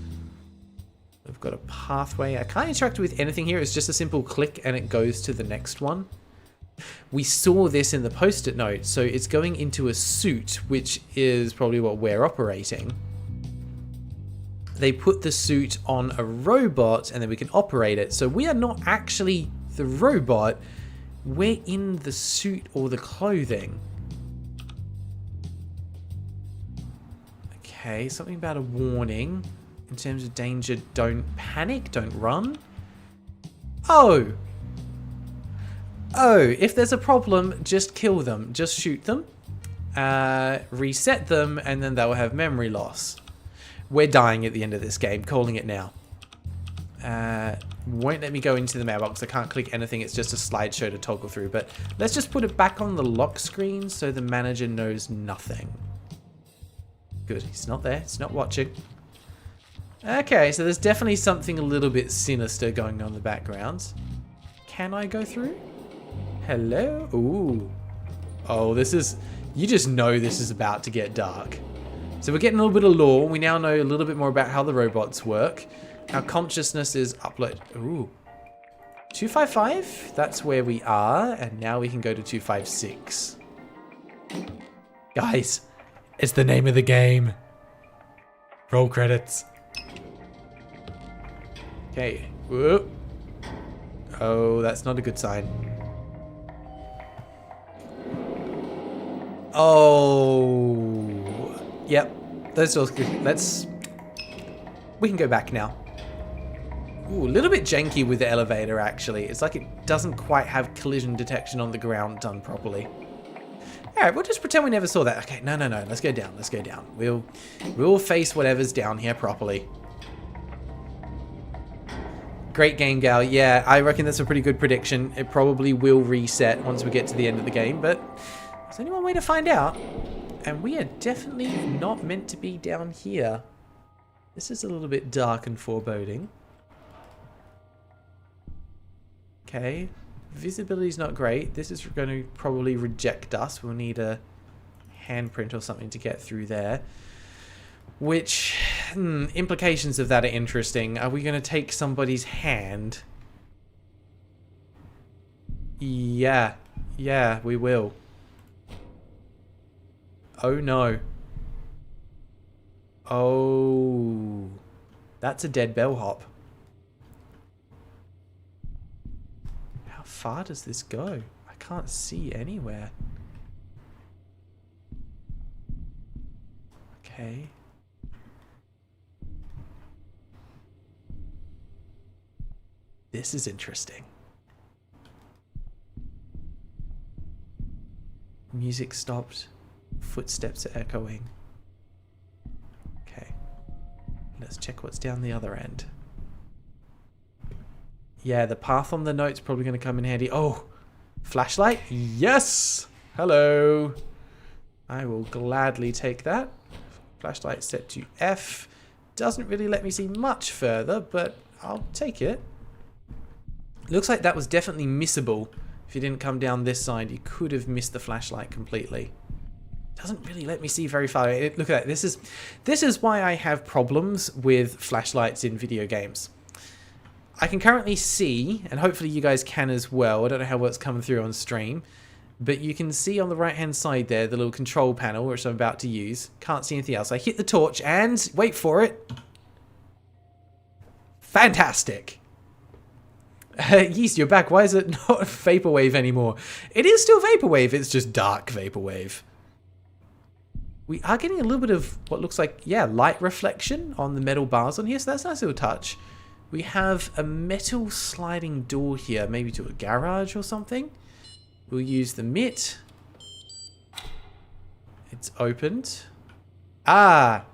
We've got a pathway. I can't interact with anything here. It's just a simple click and it goes to the next one. We saw this in the post-it note. So it's going into a suit, which is probably what we're operating. They put the suit on a robot and then we can operate it. So we are not actually the robot. We're in the suit or the clothing. Okay, something about a warning. In terms of danger, don't panic, don't run. Oh, if there's a problem, just kill them. Just shoot them, reset them, and then they'll have memory loss. We're dying at the end of this game, calling it now. Won't let me go into the mailbox. I can't click anything. It's just a slideshow to toggle through. But let's just put it back on the lock screen so the manager knows nothing. Good. He's not there. He's not watching. Okay, so there's definitely something a little bit sinister going on in the background. Can I go through? Hello? Ooh. Oh, this is... You just know this is about to get dark. So we're getting a little bit of lore. We now know a little bit more about how the robots work. Our consciousness is upload. Ooh. 255? That's where we are. And now we can go to 256. Guys, it's the name of the game. Roll credits. Okay. Whoop. Oh, that's not a good sign. Oh. Yep. Those doors. We can go back now. Ooh, a little bit janky with the elevator, actually. It's like it doesn't quite have collision detection on the ground done properly. Alright, we'll just pretend we never saw that. Okay, no. Let's go down. Let's go down. We'll face whatever's down here properly. Great game, Gal. Yeah, I reckon that's a pretty good prediction. It probably will reset once we get to the end of the game, but there's only one way to find out. And we are definitely not meant to be down here. This is a little bit dark and foreboding. Okay. Visibility's not great. This is going to probably reject us. We'll need a handprint or something to get through there. Which, implications of that are interesting. Are we going to take somebody's hand? Yeah, we will. Oh no. Oh, that's a dead bellhop. How far does this go? I can't see anywhere. Okay. This is interesting. Music stopped. Footsteps are echoing. Okay. Let's check what's down the other end. Yeah, the path on the note's probably going to come in handy. Oh, flashlight? Yes! Hello. I will gladly take that. Flashlight set to F. Doesn't really let me see much further, but I'll take it. Looks like that was definitely missable. If you didn't come down this side, you could have missed the flashlight completely. Doesn't really let me see very far. Look at that. This is why I have problems with flashlights in video games. I can currently see, and hopefully you guys can as well. I don't know how it's coming through on stream, but you can see on the right hand side there the little control panel which I'm about to use. Can't see anything else. I hit the torch and wait for it. Fantastic. Yeast, you're back. Why is it not Vaporwave anymore? It is still Vaporwave. It's just dark Vaporwave. We are getting a little bit of what looks like, yeah, light reflection on the metal bars on here. So that's a nice little touch. We have a metal sliding door here, maybe to a garage or something. We'll use the mitt. It's opened. Ah,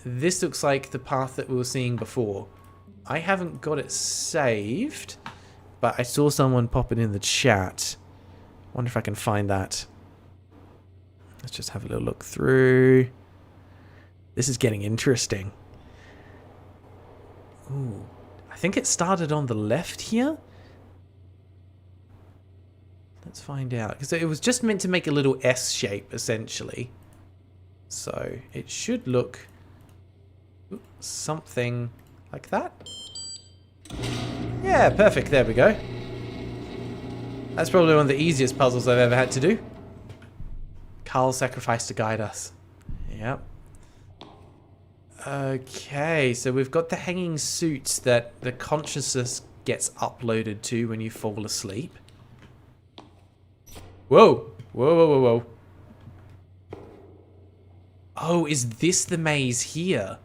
this looks like the path that we were seeing before. I haven't got it saved, but I saw someone pop it in the chat. Wonder if I can find that. Let's just have a little look through. This is getting interesting. Ooh, I think it started on the left here. Let's find out. Because it was just meant to make a little S shape, essentially. So it should look something like that. Yeah, perfect. There we go. That's probably one of the easiest puzzles I've ever had to do. Carl's sacrifice to guide us. Yep. Okay, so we've got the hanging suits that the consciousness gets uploaded to when you fall asleep. Whoa! Whoa, whoa, whoa, whoa. Oh, is this the maze here?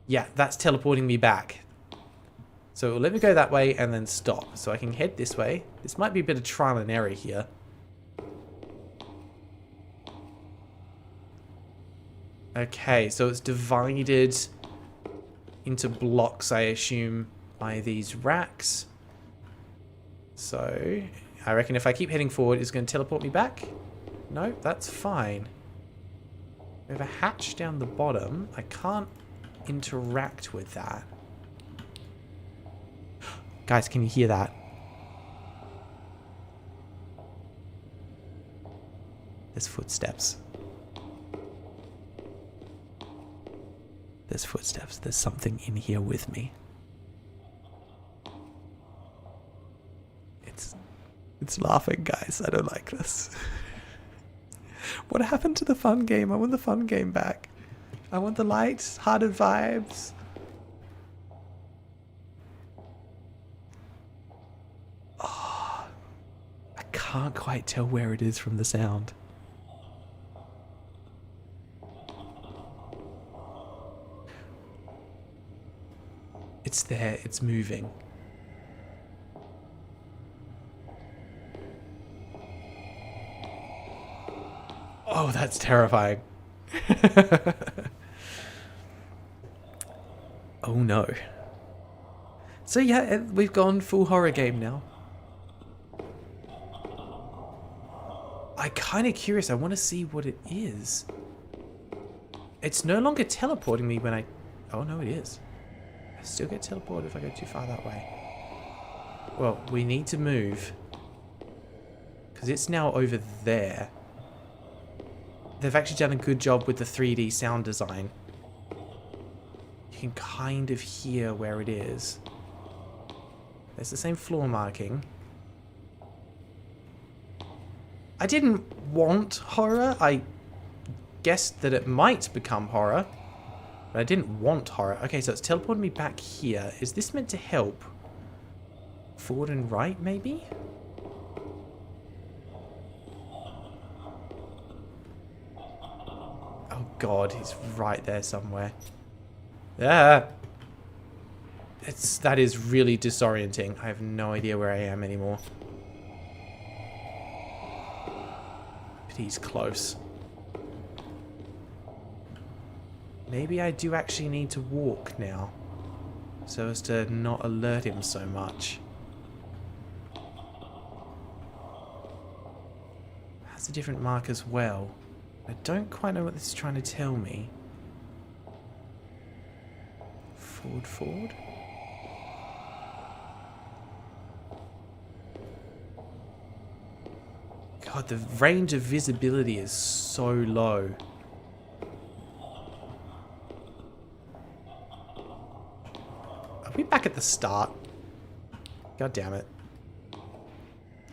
Yeah, that's teleporting me back. So let me go that way and then stop. So I can head this way. This might be a bit of trial and error here. Okay, so it's divided into blocks, I assume, by these racks. So I reckon if I keep heading forward, it's going to teleport me back. No, that's fine. We have a hatch down the bottom. I can't interact with that. Guys, can you hear that? There's footsteps. There's footsteps. There's something in here with me. It's laughing, guys. I don't like this. What happened to the fun game? I want the fun game back. I want the lights, hearted vibes. Oh, I can't quite tell where it is from the sound. It's there. It's moving. Oh, that's terrifying. Oh no. So yeah, we've gone full horror game now. I'm kind of curious. I want to see what it is. It's no longer teleporting me when I... Oh no, it is. I still get teleported if I go too far that way. Well, we need to move. Because it's now over there. They've actually done a good job with the 3D sound design. You can kind of hear where it is. There's the same floor marking. I didn't want horror. I guessed that it might become horror. But I didn't want horror. Okay, so it's teleporting me back here. Is this meant to help? Forward and right, maybe? Oh god, he's right there somewhere. Yeah. That is really disorienting. I have no idea where I am anymore. But he's close. Maybe I do actually need to walk now, so as to not alert him so much. That's a different mark as well. I don't quite know what this is trying to tell me. Forward. God, the range of visibility is so low. Are we back at the start? God damn it.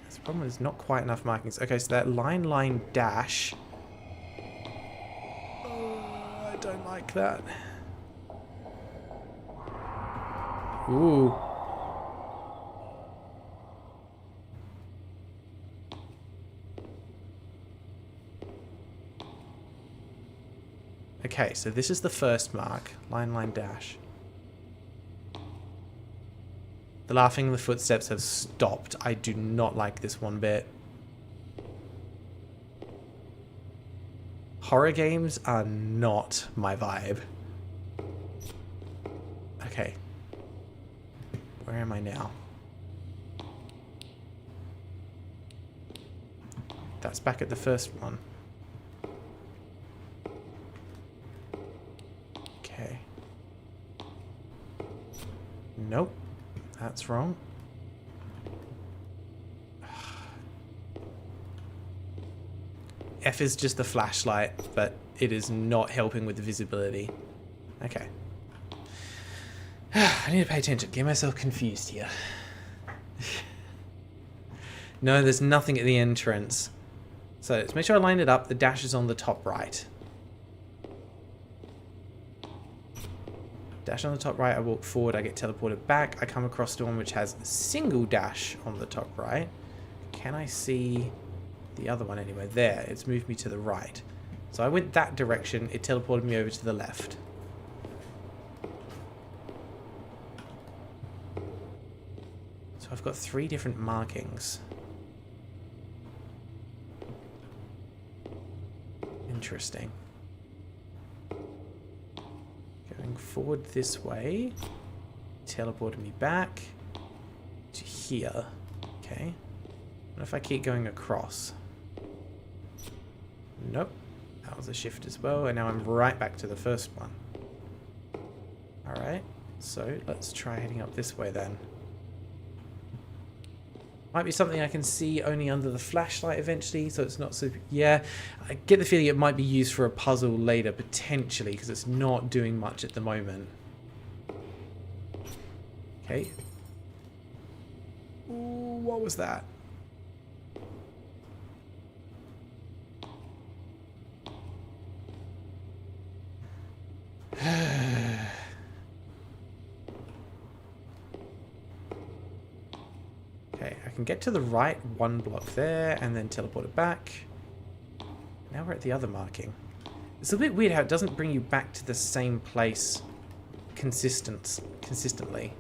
This problem is not quite enough markings. Okay, so that line, dash. Oh, I don't like that. Ooh. Okay, so this is the first mark. Line, dash. The laughing and the footsteps have stopped. I do not like this one bit. Horror games are not my vibe. Okay. Where am I now? That's back at the first one. Okay. Nope. That's wrong. F is just the flashlight, but it is not helping with the visibility. Okay. I need to pay attention. Get myself confused here. No, there's nothing at the entrance. So let's make sure I line it up. The dash is on the top right. Dash on the top right, I walk forward, I get teleported back. I come across to one which has a single dash on the top right. Can I see the other one anywhere? There, it's moved me to the right. So I went that direction, it teleported me over to the left. So I've got 3 different markings. Interesting. Going forward this way, teleported me back to here. Okay. What if I keep going across? Nope. That was a shift as well, and now I'm right back to the first one. Alright, so let's try heading up this way then. Might be something I can see only under the flashlight eventually, so it's not super... Yeah, I get the feeling it might be used for a puzzle later, potentially, because it's not doing much at the moment. Okay. Ooh, what was that? Okay, I can get to the right 1 block there and then teleport it back. Now we're at the other marking. It's a bit weird how it doesn't bring you back to the same place consistently.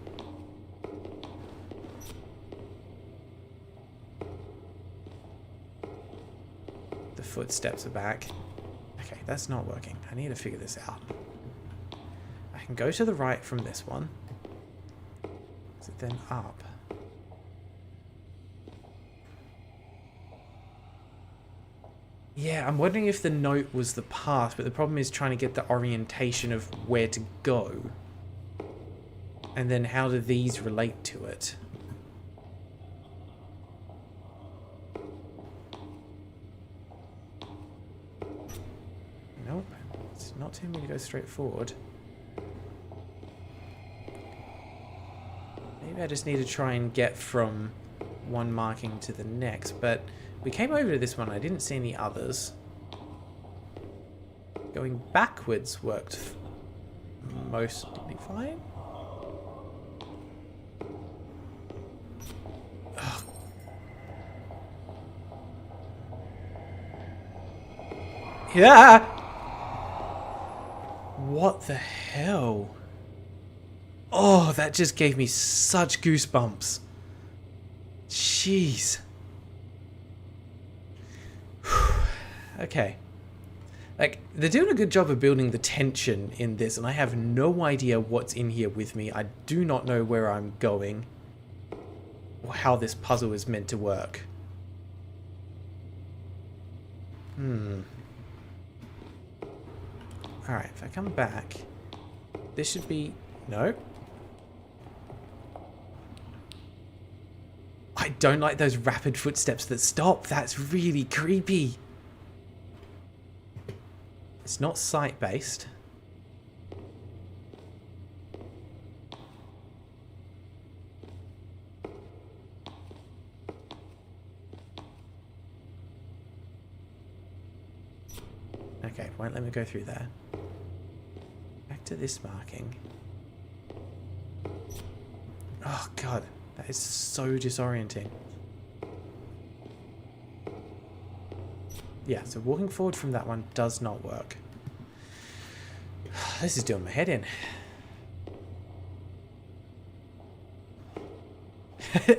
The footsteps are back. Okay, that's not working. I need to figure this out. I can go to the right from this one. Is it then up? Yeah, I'm wondering if the note was the path, but the problem is trying to get the orientation of where to go. And then how do these relate to it? Nope, it's not telling me to go straight forward. Maybe I just need to try and get from one marking to the next, but we came over to this one, I didn't see any others. Going backwards worked mostly fine. Ugh. Yeah! What the hell? Oh, that just gave me such goosebumps. Jeez. Okay. Like, they're doing a good job of building the tension in this, and I have no idea what's in here with me. I do not know where I'm going or how this puzzle is meant to work. Alright, if I come back, this should be... No. I don't like those rapid footsteps that stop. That's really creepy. It's not sight-based. Okay, won't let me go through there. Back to this marking. Oh god, that is so disorienting. Yeah, so walking forward from that one does not work. This is doing my head in.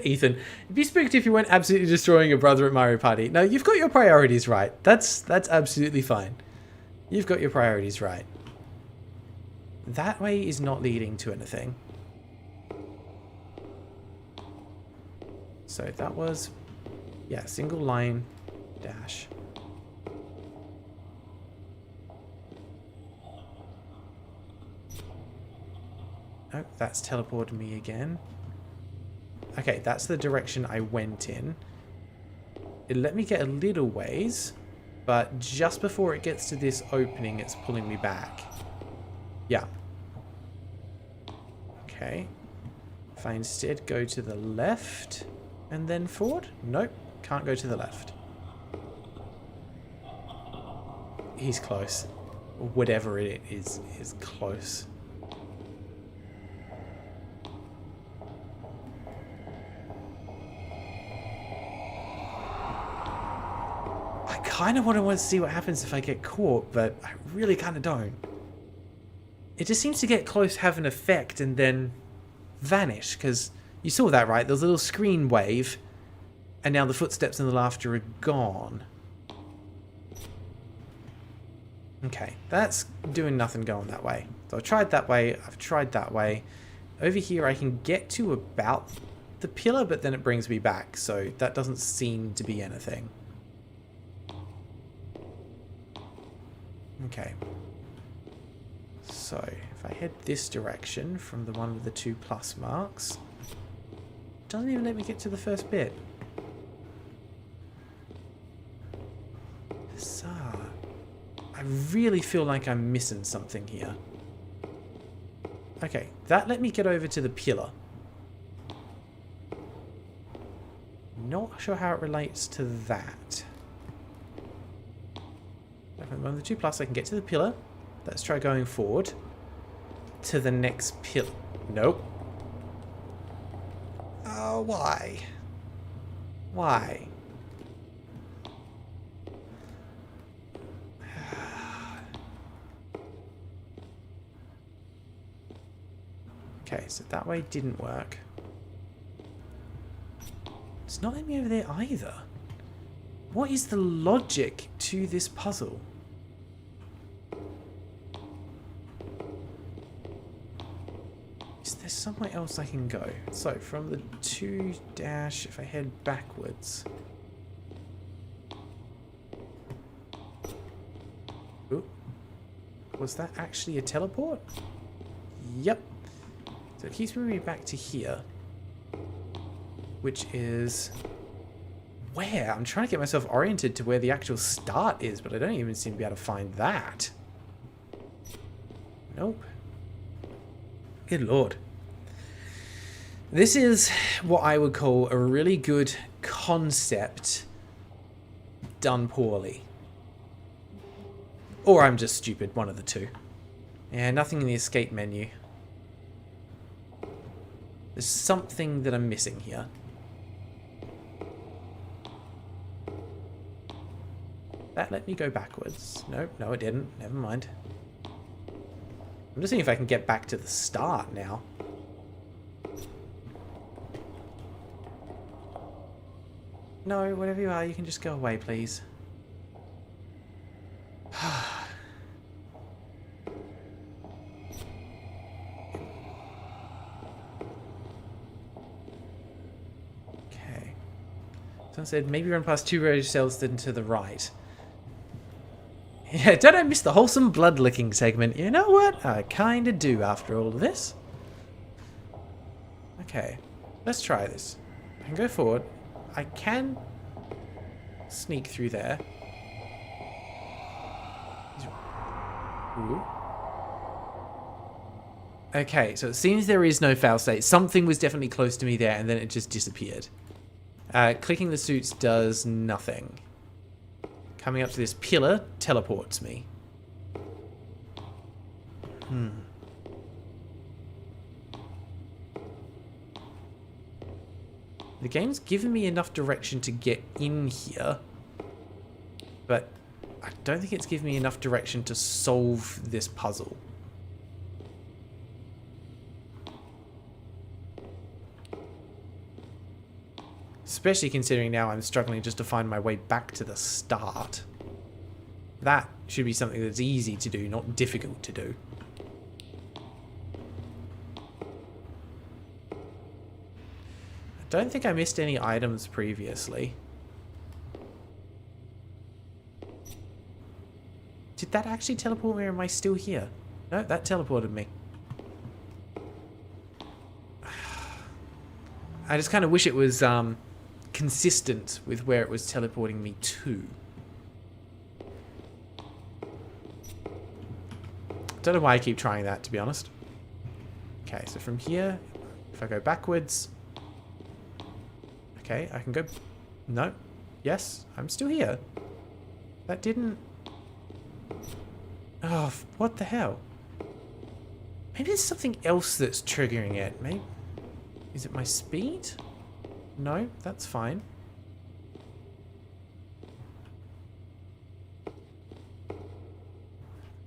Ethan, it'd be spooked if you weren't absolutely destroying your brother at Mario Party. No, you've got your priorities right. That's absolutely fine. You've got your priorities right. That way is not leading to anything. So that was, yeah, single line dash. Oh, that's teleported me again. Okay, that's the direction I went in. It let me get a little ways, but just before it gets to this opening, it's pulling me back. Yeah. Okay. If I instead go to the left and then forward? Nope, can't go to the left. He's close. Whatever it is close. I kind of want to see what happens if I get caught, but I really kind of don't. It just seems to get close, have an effect, and then vanish, because you saw that, right? There's a little screen wave, and now the footsteps and the laughter are gone. Okay, that's doing nothing going that way. So I've tried that way, I've tried that way. Over here I can get to about the pillar, but then it brings me back, so that doesn't seem to be anything. Okay. So, if I head this direction from the one with the 2 plus marks, it doesn't even let me get to the first bit. Bizarre. I really feel like I'm missing something here. Okay, that let me get over to the pillar. Not sure how it relates to that. If I'm on the 2 plus, I can get to the pillar. Let's try going forward to the next pillar. Nope. Oh, why? Why? Okay, so that way didn't work. It's not letting me over there either. What is the logic to this puzzle? Is there somewhere else I can go? So, from the 2 dash, if I head backwards. Ooh. Was that actually a teleport? Yep. So it keeps moving me back to here. Which is... where? I'm trying to get myself oriented to where the actual start is, but I don't even seem to be able to find that. Nope. Good lord. This is what I would call a really good concept done poorly. Or I'm just stupid, one of the two. Yeah, nothing in the escape menu. There's something that I'm missing here. That let me go backwards. Nope, no it didn't. Never mind. I'm just seeing if I can get back to the start now. No, whatever you are, you can just go away, please. Someone said maybe run past 2 road cells then to the right. Yeah, don't I miss the wholesome blood licking segment? You know what? I kinda do after all of this. Okay, let's try this. I can go forward. I can sneak through there. Ooh. Okay, so it seems there is no fail state. Something was definitely close to me there, and then it just disappeared. Clicking the suits does nothing. Coming up to this pillar teleports me. The game's given me enough direction to get in here, but I don't think it's given me enough direction to solve this puzzle. Especially considering now I'm struggling just to find my way back to the start. That should be something that's easy to do, not difficult to do. I don't think I missed any items previously. Did that actually teleport me, or am I still here? No, that teleported me. I just kind of wish it was consistent with where it was teleporting me to. Don't know why I keep trying that, to be honest. Okay, so from here, if I go backwards... Okay, I can go... No. Yes, I'm still here. That didn't... Oh, what the hell? Maybe there's something else that's triggering it. Maybe... Is it my speed? No, that's fine.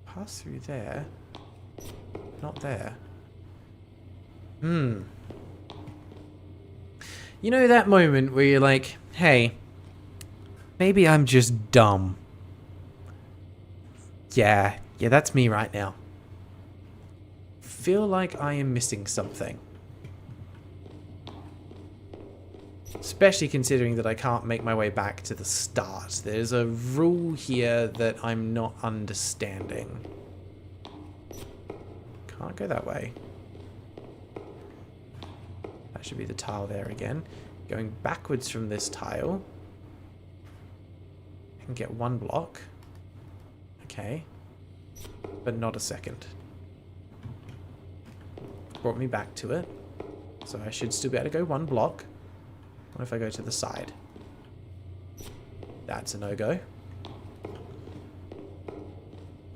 Pass through there. Not there. You know that moment where you're like, hey, maybe I'm just dumb. Yeah, that's me right now. Feel like I am missing something. Especially considering that I can't make my way back to the start. There's a rule here that I'm not understanding. Can't go that way. That should be the tile there again. Going backwards from this tile. I can get 1 block. Okay. But not a second. Brought me back to it. So I should still be able to go 1 block. What if I go to the side? That's a no-go.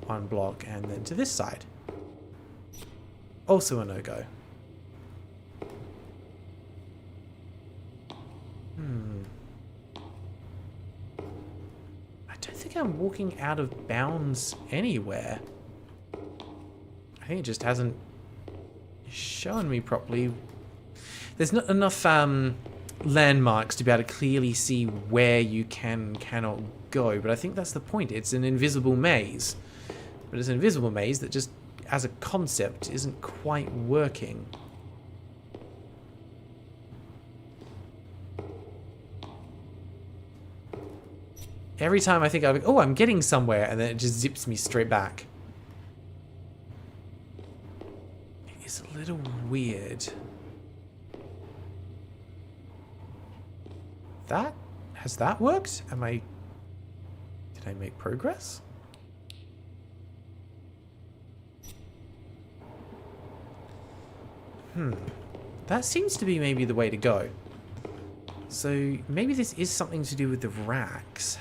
1 block and then to this side. Also a no-go. I don't think I'm walking out of bounds anywhere. I think it just hasn't shown me properly. There's not enough landmarks to be able to clearly see where you cannot go, but I think that's the point. It's an invisible maze. But it's an invisible maze that just, as a concept, isn't quite working. Every time I think I'm getting somewhere, and then it just zips me straight back. It is a little weird. Has that worked? Did I make progress? That seems to be maybe the way to go. So maybe this is something to do with the racks.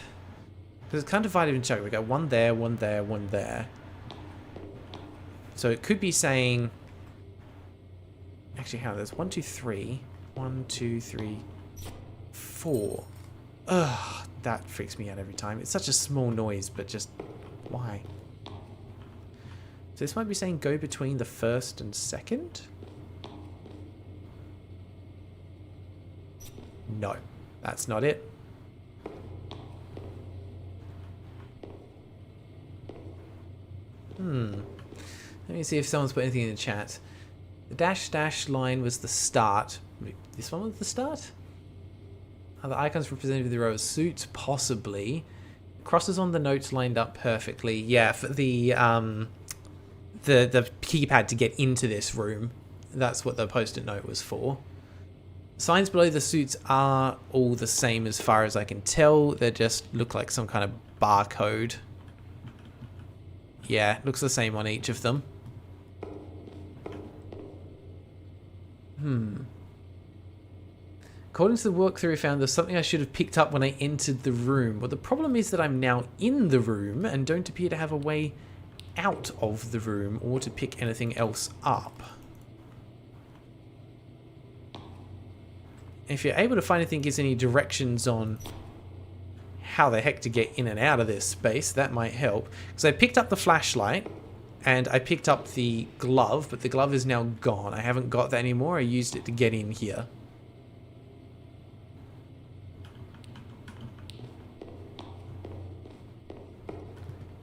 Because it's kind of divided into chunks. We got 1 there, 1 there, 1 there. So it could be saying... Actually, how? There's 1, 2, 3. 1, 2, 3, 4. Ugh, that freaks me out every time. It's such a small noise, but just... Why? So this might be saying go between the first and second? No, that's not it. Let me see if someone's put anything in the chat. The dash line was the start. This one was the start? Are the icons representative of the row of suits? Possibly. Crosses on the notes lined up perfectly. Yeah, for the keypad to get into this room. That's what the post-it note was for. Signs below the suits are all the same as far as I can tell. They just look like some kind of barcode. Yeah, looks the same on each of them. According to the walkthrough, I found there's something I should have picked up when I entered the room. Well, the problem is that I'm now in the room and don't appear to have a way out of the room or to pick anything else up. If you're able to find anything that gives any directions on how the heck to get in and out of this space, that might help. Because I picked up the flashlight and I picked up the glove, but the glove is now gone. I haven't got that anymore. I used it to get in here.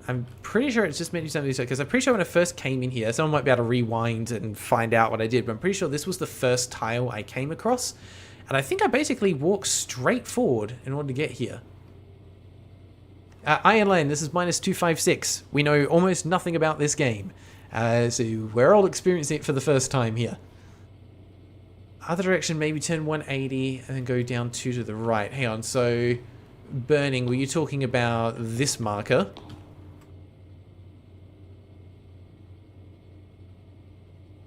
I'm pretty sure it's just meant to do something because I'm pretty sure when I first came in here, someone might be able to rewind and find out what I did, but I'm pretty sure this was the first tile I came across. And I think I basically walked straight forward in order to get here. Iron Lane, this is -256. We know almost nothing about this game. So we're all experiencing it for the first time here. Other direction, maybe turn 180 and then go down 2 to the right. Hang on, so burning, were you talking about this marker?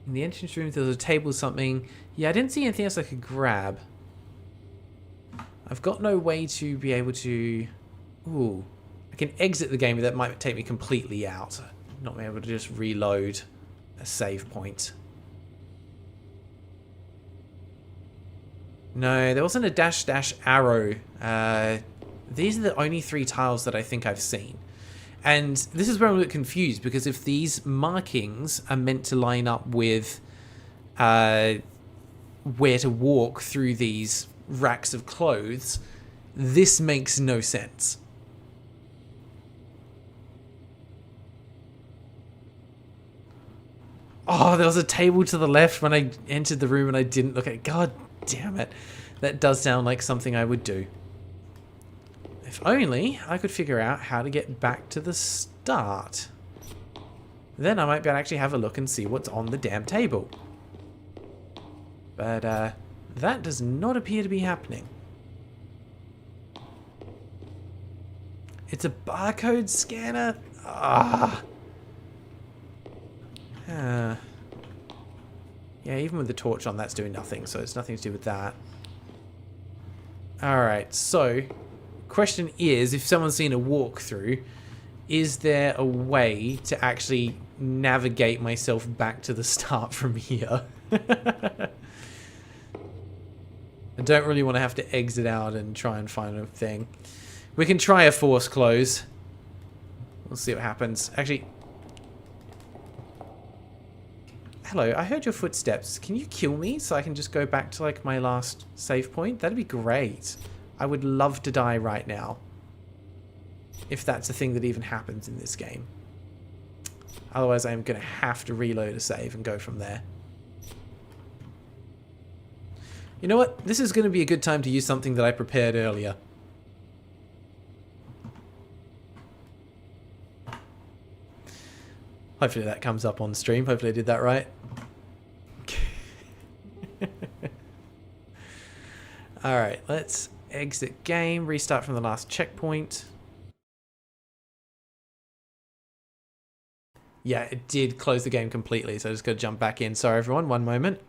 In the entrance room, there was a table or something. Yeah, I didn't see anything else I could grab. I've got no way to be able to... Ooh. I can exit the game, but that might take me completely out. Not being able to just reload a save point. No, there wasn't a dash arrow. These are the only 3 tiles that I think I've seen. And this is where I'm a bit confused, because if these markings are meant to line up with where to walk through these racks of clothes, this makes no sense. Oh, there was a table to the left when I entered the room and I didn't look at it. God damn it. That does sound like something I would do. If only I could figure out how to get back to the start. Then I might be able to actually have a look and see what's on the damn table. But that does not appear to be happening. It's a barcode scanner? Ah. Yeah, even with the torch on, that's doing nothing, so it's nothing to do with that. Alright, so... question is, if someone's seen a walkthrough, is there a way to actually navigate myself back to the start from here? I don't really want to have to exit out and try and find a thing. We can try a force close. We'll see what happens. Actually... Hello, I heard your footsteps. Can you kill me so I can just go back to like my last save point? That'd be great. I would love to die right now. If that's a thing that even happens in this game. Otherwise, I'm going to have to reload a save and go from there. You know what? This is going to be a good time to use something that I prepared earlier. Hopefully that comes up on stream. Hopefully I did that right. Alright, let's exit game, restart from the last checkpoint. Yeah, it did close the game completely, so I just got to jump back in. Sorry everyone, one moment.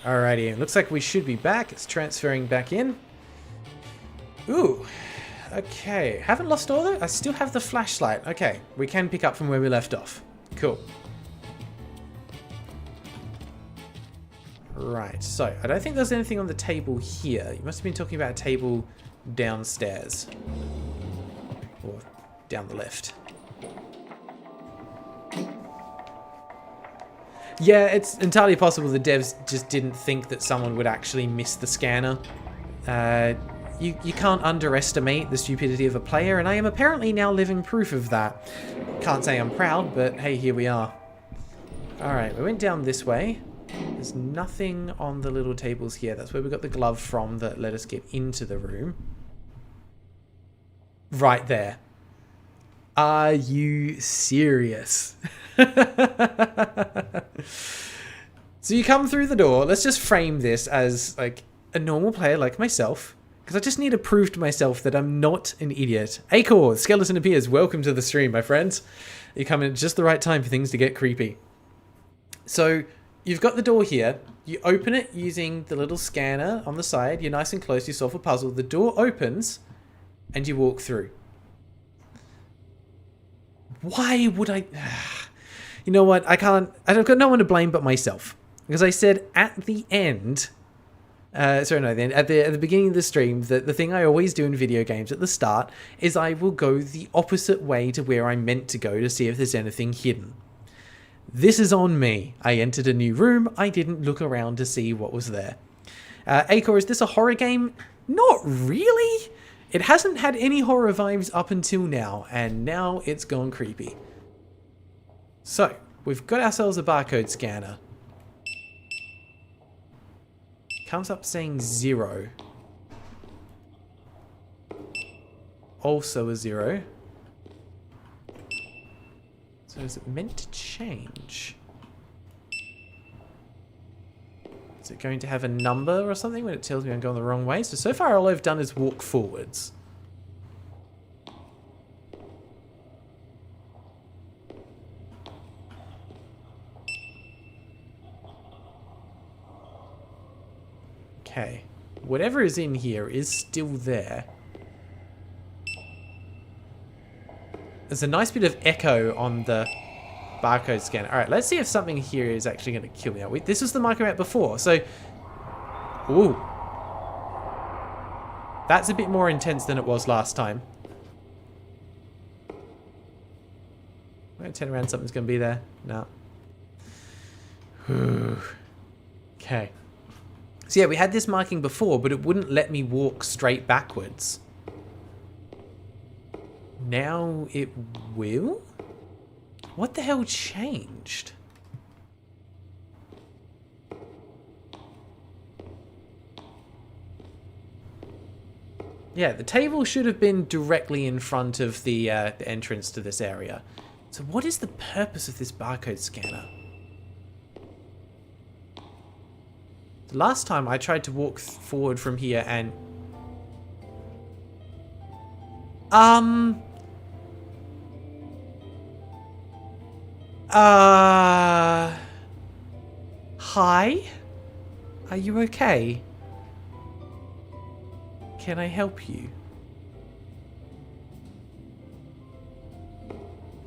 Alrighty, looks like we should be back. It's transferring back in. Ooh, okay. Haven't lost all that? I still have the flashlight. Okay, we can pick up from where we left off. Cool. Right, so I don't think there's anything on the table here. You must have been talking about a table downstairs. Or down the left. Yeah, it's entirely possible the devs just didn't think that someone would actually miss the scanner. You can't underestimate the stupidity of a player, and I am apparently now living proof of that. Can't say I'm proud, but hey, here we are. Alright, we went down this way. There's nothing on the little tables here. That's where we got the glove from that let us get into the room. Right there. Are you serious? So you come through the door. Let's just frame this as like a normal player like myself, because I just need to prove to myself that I'm not an idiot. Acor, skeleton appears. Welcome to the stream, my friends. You come in at just the right time for things to get creepy. So you've got the door here. You open it using the little scanner on the side. You're nice and close. You solve a puzzle. The door opens and you walk through. Why would I... You know what? I've got no one to blame but myself. Because I said at the end... at the beginning of the stream, that the thing I always do in video games at the start is I will go the opposite way to where I'm meant to go to see if there's anything hidden. This is on me. I entered a new room. I didn't look around to see what was there. Acor, is this a horror game? Not really. It hasn't had any horror vibes up until now, and now it's gone creepy. So, we've got ourselves a barcode scanner. Comes up saying 0. Also a 0. So is it meant to change? Is it going to have a number or something when it tells me I'm going the wrong way? So far all I've done is walk forwards. Okay. Whatever is in here is still there. There's a nice bit of echo on the barcode scanner. Alright, let's see if something here is actually going to kill me. This was the micro map before, so... Ooh. That's a bit more intense than it was last time. I'm going to turn around, something's going to be there. No. Okay. So yeah, we had this marking before, but it wouldn't let me walk straight backwards. Now it will? What the hell changed? Yeah, the table should have been directly in front of the entrance to this area. So what is the purpose of this barcode scanner? The last time I tried to walk forward from here and... Hi? Are you okay? Can I help you?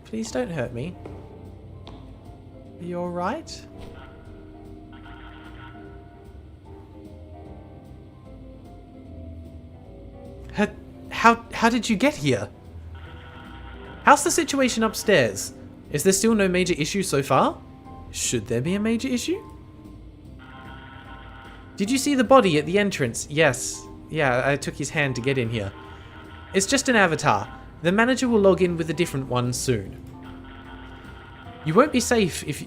Please don't hurt me. Are you alright? How did you get here? How's the situation upstairs? Is there still no major issue so far? Should there be a major issue? Did you see the body at the entrance? Yes. Yeah, I took his hand to get in here. It's just an avatar. The manager will log in with a different one soon. You won't be safe if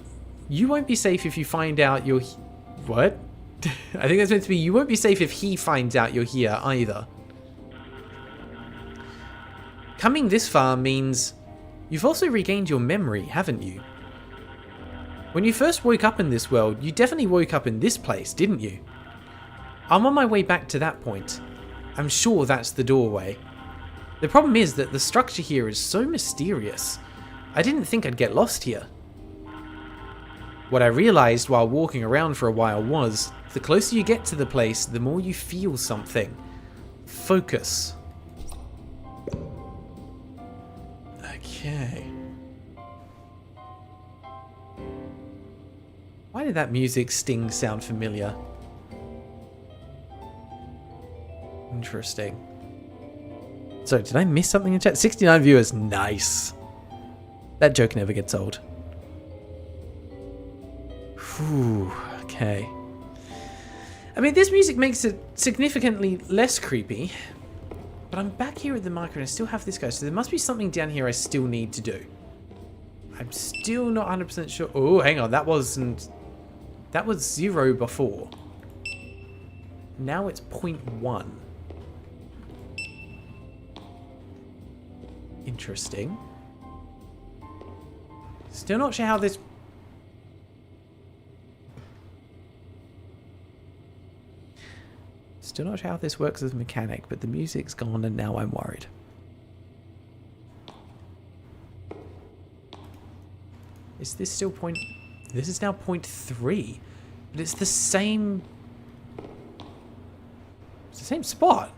you find out you're... What? I think that's meant to be, you won't be safe if he finds out you're here either. Coming this far means you've also regained your memory, haven't you? When you first woke up in this world, you definitely woke up in this place, didn't you? I'm on my way back to that point. I'm sure that's the doorway. The problem is that the structure here is so mysterious. I didn't think I'd get lost here. What I realized while walking around for a while was, the closer you get to the place, the more you feel something. Focus. Okay. Why Why did that music sting sound familiar? Interesting. So, did I miss something in chat? 69 viewers. Nice. That joke never gets old. Whew. Okay. I mean, this music makes it significantly less creepy. But I'm back here at the marker and I still have this guy. So there must be something down here I still need to do. I'm still not 100% sure. Oh, hang on. That was 0 before. Now it's 0.1. Interesting. Still not sure how this... Still not sure how this works as a mechanic, but the music's gone and now I'm worried. Is this still point... This is now 0.3. But it's the same... It's the same spot.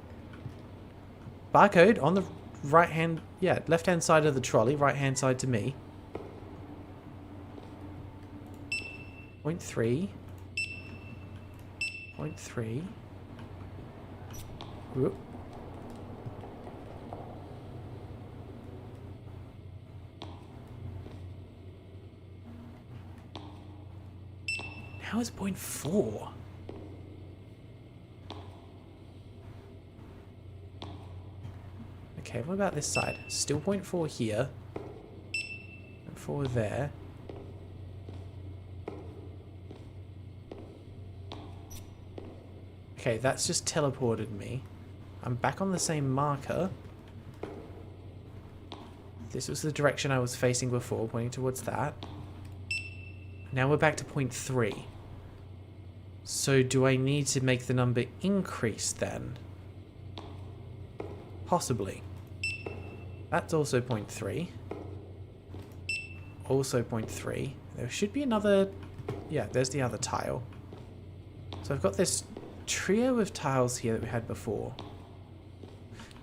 Barcode on the right hand... Yeah, left hand side of the trolley, right hand side to me. 0.3. 0.3. Whoop. Now it's 0.4. Okay, what about this side? Still 0.4 here. 0.4 there. Okay, that's just teleported me. I'm back on the same marker. This was the direction I was facing before, pointing towards that. Now we're back to 0.3. So do I need to make the number increase then? Possibly. That's also 0.3. Also 0.3. There should be another... Yeah, there's the other tile. So I've got this trio of tiles here that we had before.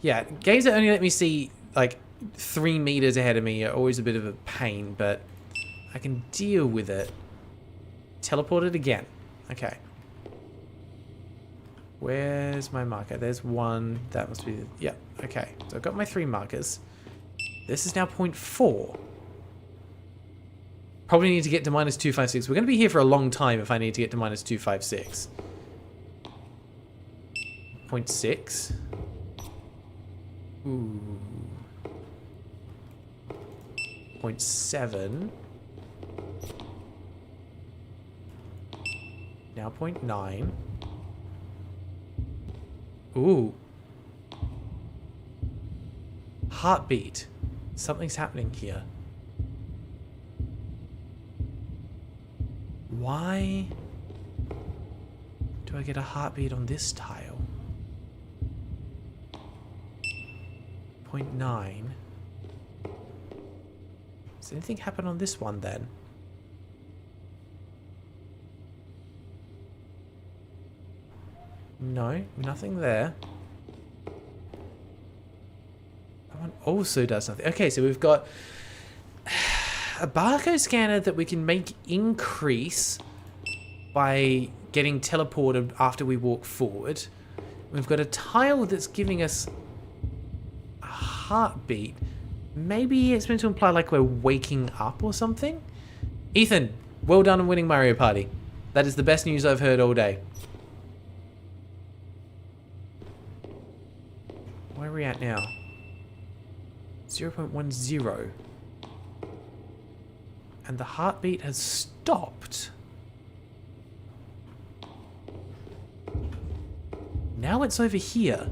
Yeah, games that only let me see like 3 meters ahead of me are always a bit of a pain, but I can deal with it. Teleport it again. Okay. Where's my marker? There's one. That must be... Yeah, okay. So I've got my 3 markers. This is now 0.4. Probably need to get to minus 256. We're going to be here for a long time if I need to get to minus 256. 0.6. Ooh. 0.7. Now 0.9. Ooh. Heartbeat. Something's happening here. Why do I get a heartbeat on this tile? 0.9. Does anything happen on this one then? No, nothing there. That one also does nothing. Okay, so we've got a barcode scanner that we can make increase by getting teleported after we walk forward. We've got a tile that's giving us a heartbeat. Maybe it's meant to imply like we're waking up or something? Ethan, well done on winning Mario Party. That is the best news I've heard all day. Where are we at now? 0.10. And the heartbeat has stopped. Now it's over here.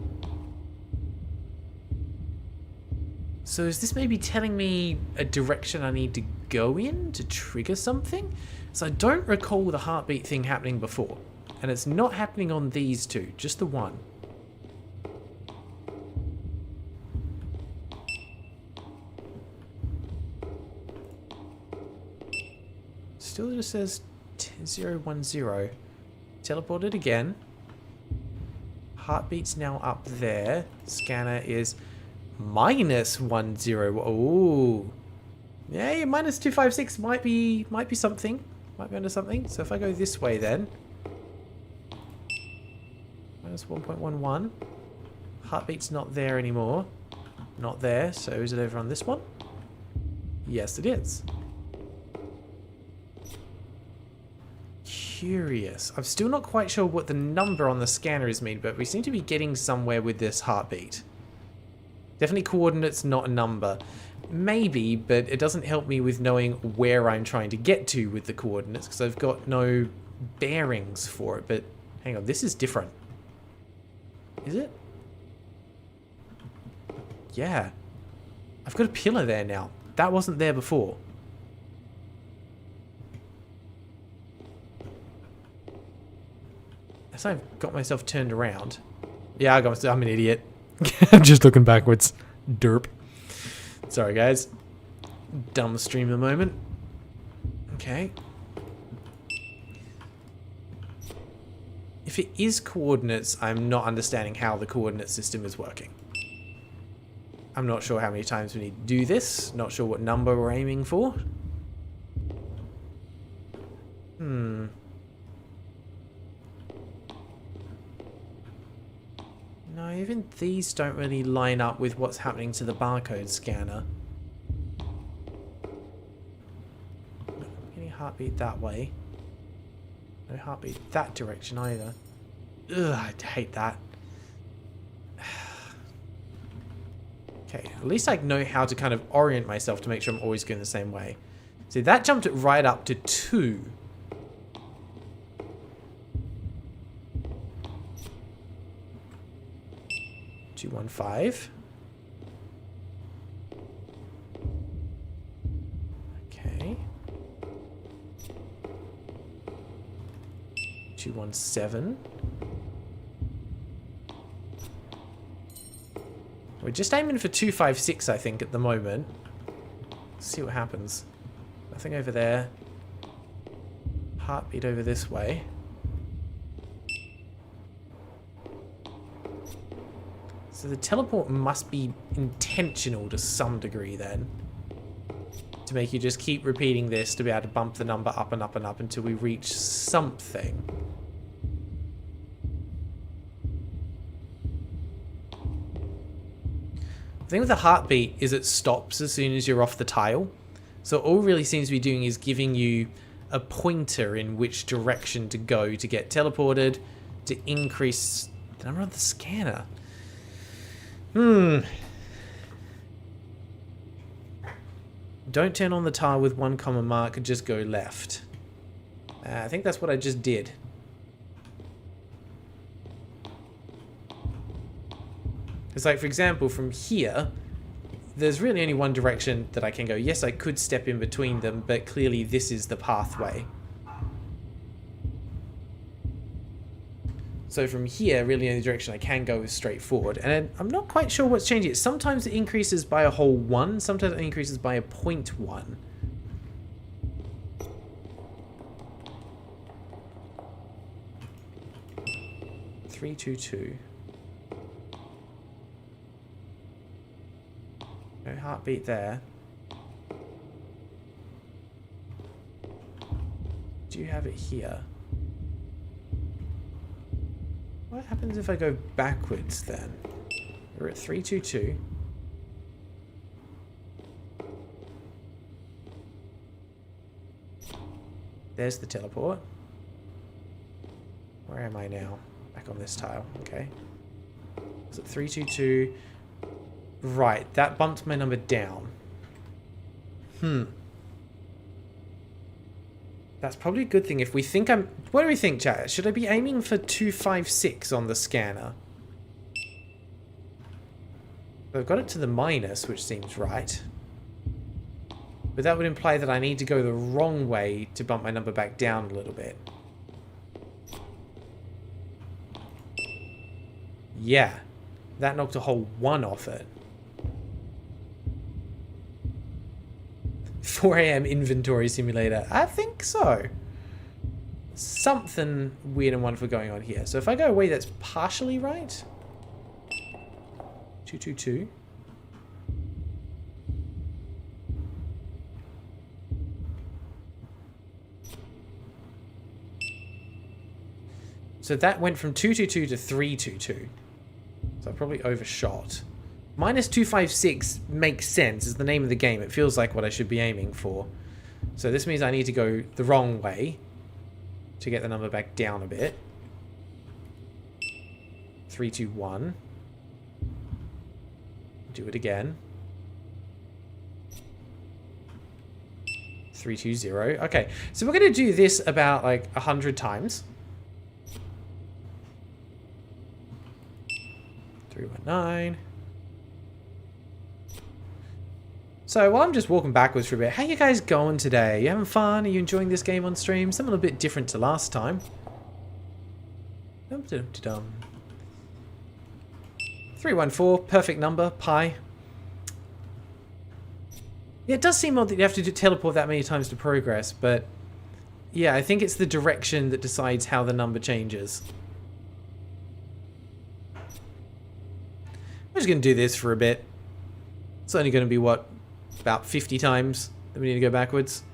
So is this maybe telling me a direction I need to go in to trigger something? So I don't recall the heartbeat thing happening before. And it's not happening on these two, just the one. Still just says 010. Teleported again. Heartbeat's now up there. Scanner is minus 10. Oh, yeah, minus 256 might be something. Might be onto something. So if I go this way then. Minus 1.11. Heartbeat's not there anymore. Not there. So is it over on this one? Yes, it is. Curious. I'm still not quite sure what the number on the scanner is mean, but we seem to be getting somewhere with this heartbeat. Definitely coordinates, not a number. Maybe, but it doesn't help me with knowing where I'm trying to get to with the coordinates, because I've got no bearings for it. But hang on, this is different. Is it? Yeah. I've got a pillar there now. That wasn't there before. As I've got myself turned around. Yeah, I'm an idiot. I'm just looking backwards. Derp. Sorry, guys. Dumb streamer moment. Okay. If it is coordinates, I'm not understanding how the coordinate system is working. I'm not sure how many times we need to do this. Not sure what number we're aiming for. No, even these don't really line up with what's happening to the barcode scanner. I'm getting heartbeat that way. No heartbeat that direction either. Ugh, I hate that. Okay, at least I know how to kind of orient myself to make sure I'm always going the same way. See, that jumped it right up to 2. Two, 1, 5. Okay. 2, 1, 7. We're just aiming for 2, 5, 6, I think, at the moment. Let's see what happens. Nothing over there. Heartbeat over this way. So the teleport must be intentional to some degree then. To make you just keep repeating this to be able to bump the number up and up and up until we reach something. The thing with the heartbeat is it stops as soon as you're off the tile. So all it really seems to be doing is giving you a pointer in which direction to go to get teleported, to increase the number of the scanner. Don't turn on the tile with 1 comma mark, just go left. I think that's what I just did. It's like, for example, from here, there's really only one direction that I can go. Yes, I could step in between them, but clearly this is the pathway. So from here, really the only direction I can go is straight forward. And I'm not quite sure what's changing it. Sometimes it increases by a whole 1. Sometimes it increases by a 0.1. 3, 2, 2. No heartbeat there. Do you have it here? What happens if I go backwards then? We're at 3, 2, 2. There's the teleport. Where am I now? Back on this tile. Okay. Is it 3, 2, 2? Right, that bumped my number down. That's probably a good thing if we think I'm... What do we think, chat? Should I be aiming for 2, 5, 6 on the scanner? I've got it to the minus, which seems right. But that would imply that I need to go the wrong way to bump my number back down a little bit. Yeah. That knocked a whole 1 off it. 4 AM inventory simulator. I think so. Something weird and wonderful going on here. So if I go away, that's partially right. 2, 2, 2. So that went from 222 to 322. So I probably overshot. Minus 256 makes sense. It's the name of the game. It feels like what I should be aiming for. So this means I need to go the wrong way to get the number back down a bit. 321. Do it again. 320. Okay, so we're going to do this about like 100 times. 319. So while I'm just walking backwards for a bit, how you guys going today? You having fun? Are you enjoying this game on stream? Something a bit different to last time. 314, perfect number, pi. Yeah, it does seem odd that you have to teleport that many times to progress, but yeah, I think it's the direction that decides how the number changes. I'm just going to do this for a bit. It's only going to be, what, about 50 times that we need to go backwards.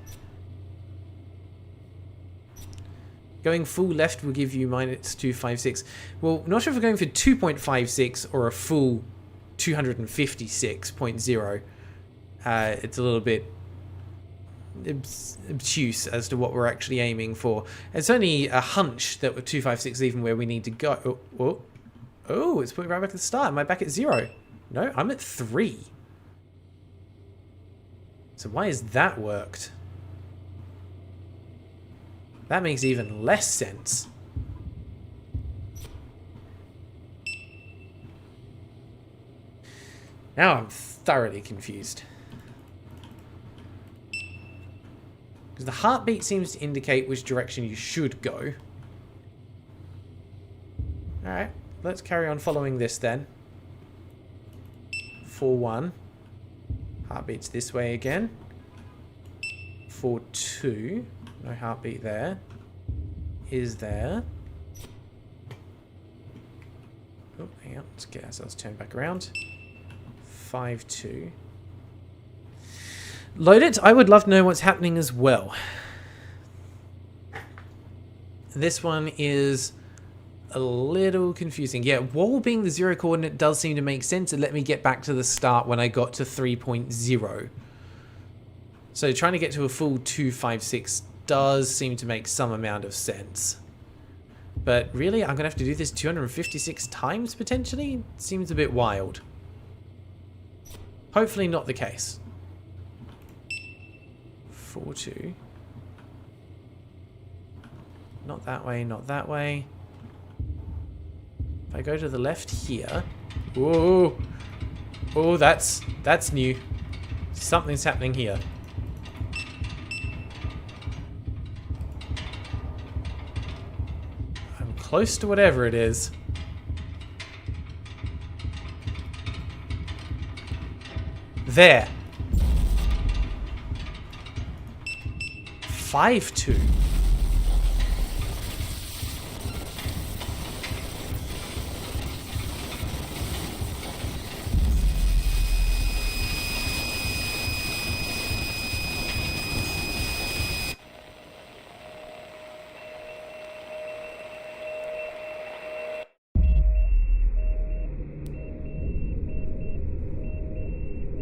Going full left will give you minus 256. Well, not sure if we're going for 2.56 or a full 256.0. It's a little bit obtuse as to what we're actually aiming for. It's only a hunch that with 256 is even where we need to go. Oh, it's putting me right back at the start. Am I back at 0? No, I'm at 3. So why has that worked? That makes even less sense. Now I'm thoroughly confused. Because the heartbeat seems to indicate which direction you should go. Alright, let's carry on following this then. 4-1. Heartbeat's this way again. 4-2. No heartbeat there. Is there? Oh, hang on. Let's get ourselves turned back around. 5-2. Load it. I would love to know what's happening as well. This one is a little confusing. Yeah, wall being the 0 coordinate does seem to make sense. It let me get back to the start when I got to 3.0. So trying to get to a full 256 does seem to make some amount of sense. But really, I'm going to have to do this 256 times potentially? Seems a bit wild. Hopefully not the case. 4-2. Not that way, not that way. If I go to the left here... Whoa! Oh, that's new. Something's happening here. I'm close to whatever it is. There. 5-2.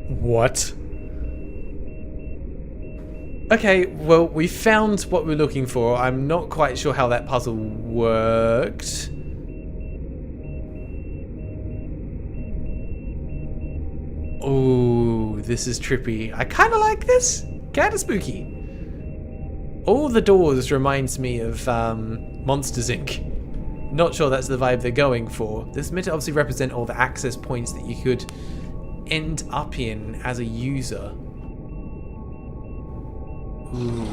What? Okay, well, we found what we're looking for. I'm not quite sure how that puzzle worked. Oh, this is trippy. I kind of like this. Kind of spooky. All the doors reminds me of Monsters, Inc. Not sure that's the vibe they're going for. This meant to obviously represent all the access points that you could end up in as a user. Ooh.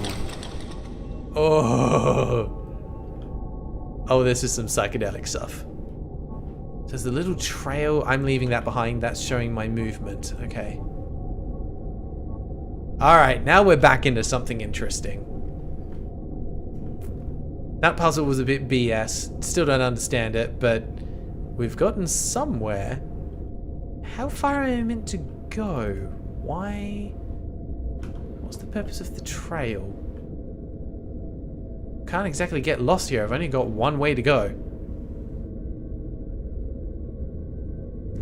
Oh, this is some psychedelic stuff. There's a little trail. I'm leaving that behind. That's showing my movement. Okay. Alright, now we're back into something interesting. That puzzle was a bit BS. Still don't understand it, but we've gotten somewhere. How far am I meant to go? Why? What's the purpose of the trail? Can't exactly get lost here. I've only got one way to go.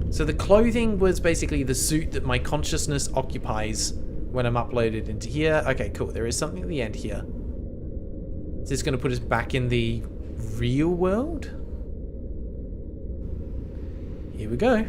So the clothing was basically the suit that my consciousness occupies when I'm uploaded into here. Okay, cool. There is something at the end here. Is this going to put us back in the real world? Here we go.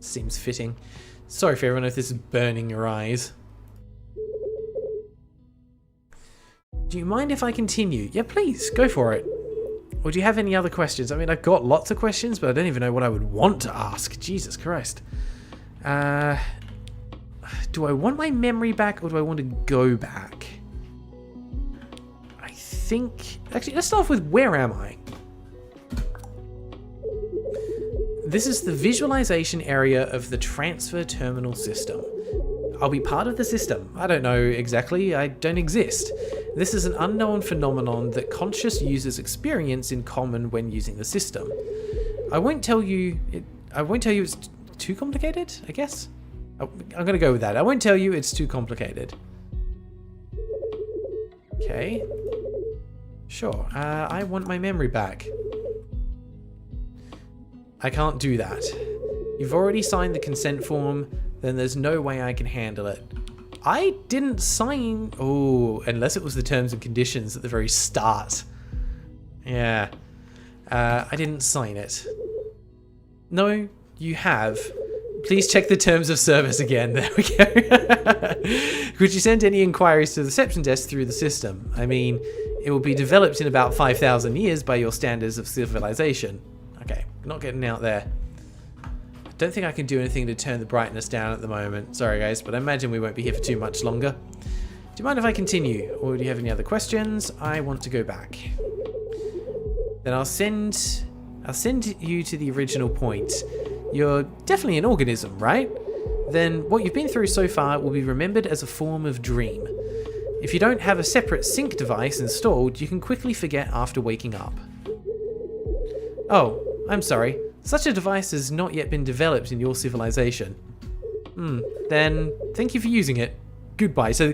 Seems fitting. Sorry for everyone if this is burning your eyes. Do you mind if I continue? Yeah, please, go for it. Or do you have any other questions? I mean, I've got lots of questions, but I don't even know what I would want to ask. Jesus Christ. Do I want my memory back or do I want to go back? I think... Actually, let's start off with where am I? This is the visualization area of the transfer terminal system. I'll be part of the system. I don't know exactly. I don't exist. This is an unknown phenomenon that conscious users experience in common when using the system. I won't tell you it's too complicated, I guess? I'm going to go with that. I won't tell you it's too complicated. Okay. Sure. I want my memory back. I can't do that. You've already signed the consent form, then there's no way I can handle it. I didn't sign... Oh, unless it was the terms and conditions at the very start. Yeah. I didn't sign it. No, you have. Please check the terms of service again. There we go. Could you send any inquiries to the reception desk through the system? I mean, it will be developed in about 5,000 years by your standards of civilization. Okay, not getting out there. I don't think I can do anything to turn the brightness down at the moment. Sorry guys, but I imagine we won't be here for too much longer. Do you mind if I continue? Or do you have any other questions? I want to go back. Then I'll send you to the original point. You're definitely an organism, right? Then what you've been through so far will be remembered as a form of dream. If you don't have a separate sync device installed, you can quickly forget after waking up. Oh, I'm sorry. Such a device has not yet been developed in your civilization. Then thank you for using it. Goodbye. So,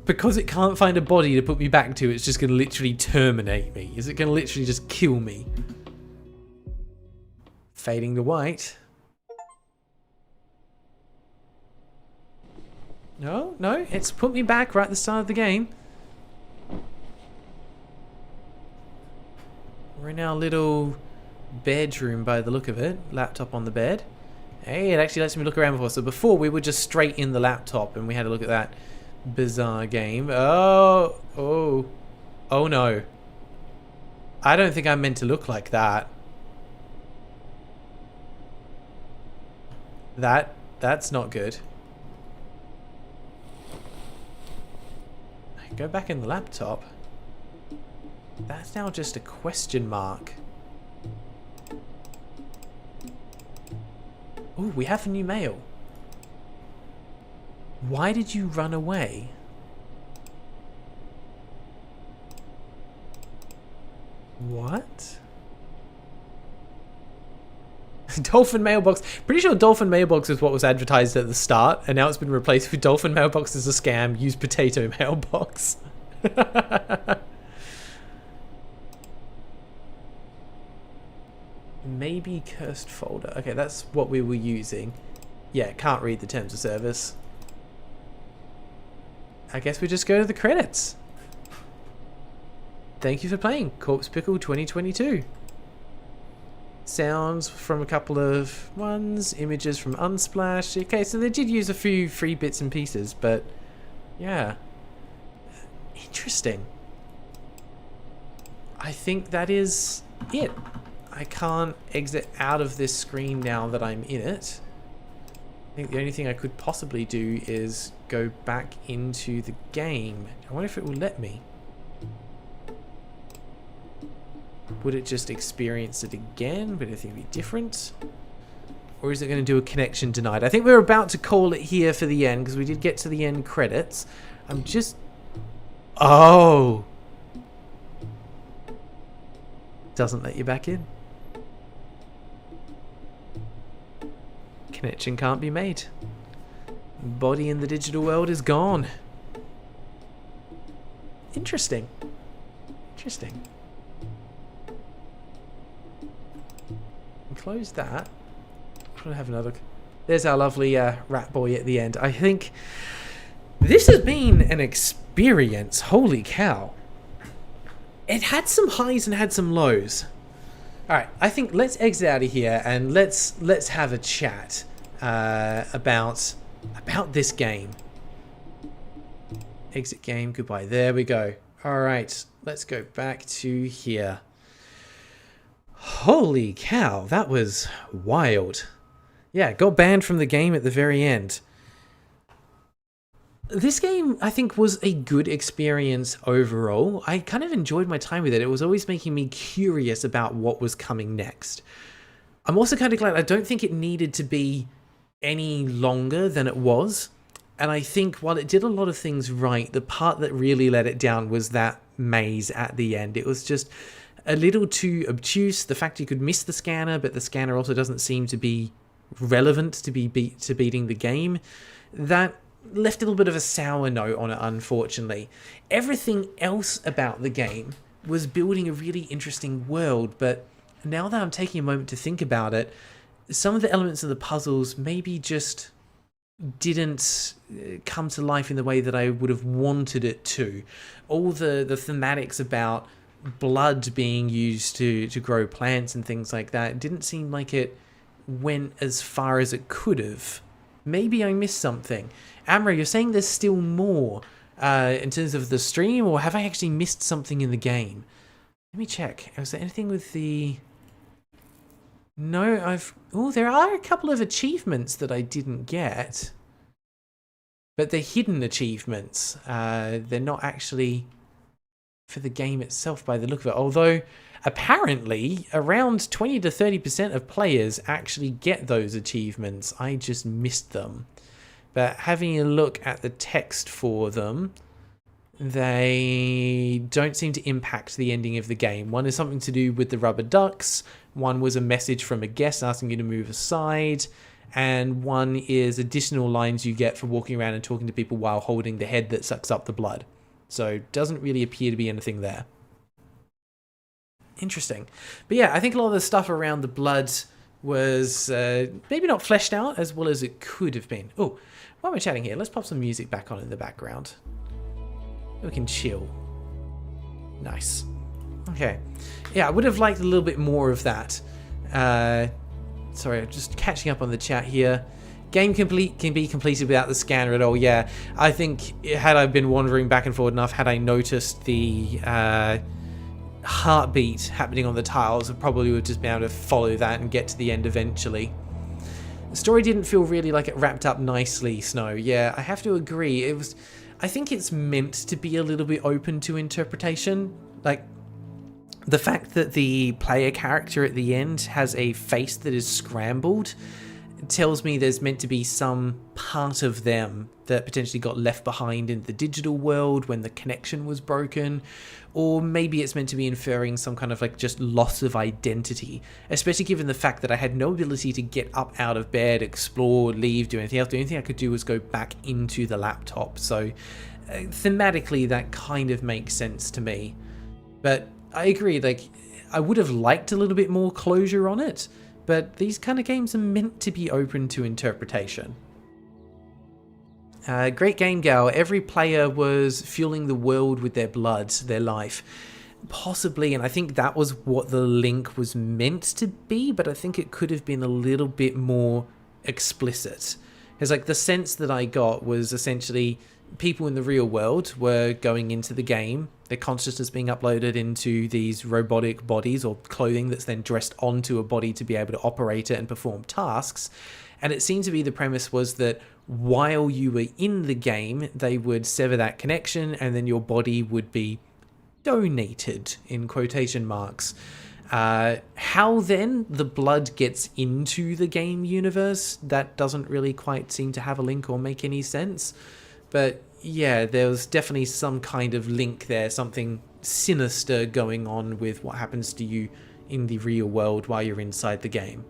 because it can't find a body to put me back to, it's just going to literally terminate me. Is it going to literally just kill me? Fading to white. No, it's put me back right at the start of the game. We're in our little bedroom by the look of it. Laptop on the bed. Hey, it actually lets me look around before. So before we were just straight in the laptop and we had a look at that bizarre game. Oh no. I don't think I'm meant to look like that. That's not good. Go back in the laptop. That's now just a question mark. Oh, we have new mail. Why did you run away? What? Dolphin Mailbox. Pretty sure Dolphin Mailbox is what was advertised at the start, and now it's been replaced with Dolphin Mailbox is a scam. Use Potato Mailbox. Maybe cursed folder. Okay, that's what we were using. Yeah, can't read the terms of service. I guess we just go to the credits. Thank you for playing Corpse Pickle 2022. Sounds from a couple of ones, images from Unsplash. Okay, so they did use a few free bits and pieces, but yeah. Interesting. I think that is it. I can't exit out of this screen now that I'm in it. I think the only thing I could possibly do is go back into the game. I wonder if it will let me. Would it just experience it again? Would anything be different? Or is it going to do a connection denied? I think we're about to call it here for the end because we did get to the end credits. I'm just... Oh! Doesn't let you back in. Connection can't be made. Body in the digital world is gone. Interesting. Interesting. Close that. I'm trying to have another look. There's our lovely rat boy at the end. I think this has been an experience. Holy cow. It had some highs and had some lows. Alright, I think let's exit out of here and let's have a chat. about this game. Exit game, goodbye. There we go. All right, let's go back to here. Holy cow, that was wild. Yeah, got banned from the game at the very end. This game, I think, was a good experience overall. I kind of enjoyed my time with it. It was always making me curious about what was coming next. I'm also kind of glad I don't think it needed to be any longer than it was. And I think while it did a lot of things right, the part that really let it down was that maze at the end. It was just a little too obtuse. The fact you could miss the scanner, but the scanner also doesn't seem to be relevant to beating the game. That left a little bit of a sour note on it, unfortunately. Everything else about the game was building a really interesting world, but now that I'm taking a moment to think about it, some of the elements of the puzzles maybe just didn't come to life in the way that I would have wanted it to. All the thematics about blood being used to grow plants and things like that didn't seem like it went as far as it could have. Maybe I missed something. Amra, you're saying there's still more in terms of the stream, or have I actually missed something in the game? Let me check. Was there anything with the... No, Oh, there are a couple of achievements that I didn't get. But they're hidden achievements. They're not actually for the game itself by the look of it. Although, apparently, around 20 to 30% of players actually get those achievements. I just missed them. But having a look at the text for them, they don't seem to impact the ending of the game. One is something to do with the rubber ducks. One was a message from a guest asking you to move aside. And one is additional lines you get for walking around and talking to people while holding the head that sucks up the blood. So doesn't really appear to be anything there. Interesting. But yeah, I think a lot of the stuff around the blood was maybe not fleshed out as well as it could have been. Oh, while we're chatting here, let's pop some music back on in the background. We can chill. Nice. Okay. Yeah, I would have liked a little bit more of that. Sorry, I'm just catching up on the chat here. Game can be completed without the scanner at all. Yeah, I think had I been wandering back and forward enough, had I noticed the heartbeat happening on the tiles, I probably would have just been able to follow that and get to the end eventually. The story didn't feel really like it wrapped up nicely, Snow. Yeah, I have to agree. It was... I think it's meant to be a little bit open to interpretation. Like, the fact that the player character at the end has a face that is scrambled tells me there's meant to be some part of them that potentially got left behind in the digital world when the connection was broken. Or maybe it's meant to be inferring some kind of like just loss of identity, especially given the fact that I had no ability to get up out of bed, explore, leave, do anything else. The only thing I could do was go back into the laptop. So thematically, that kind of makes sense to me. But I agree, like, I would have liked a little bit more closure on it, but these kind of games are meant to be open to interpretation. Great game, Gal. Every player was fueling the world with their blood, their life. Possibly, and I think that was what the link was meant to be, but I think it could have been a little bit more explicit. Because, like, the sense that I got was essentially people in the real world were going into the game, their consciousness being uploaded into these robotic bodies or clothing that's then dressed onto a body to be able to operate it and perform tasks. And it seemed to be the premise was that while you were in the game, they would sever that connection and then your body would be donated, in quotation marks. How then the blood gets into the game universe, that doesn't really quite seem to have a link or make any sense. But yeah, there was definitely some kind of link there, something sinister going on with what happens to you in the real world while you're inside the game.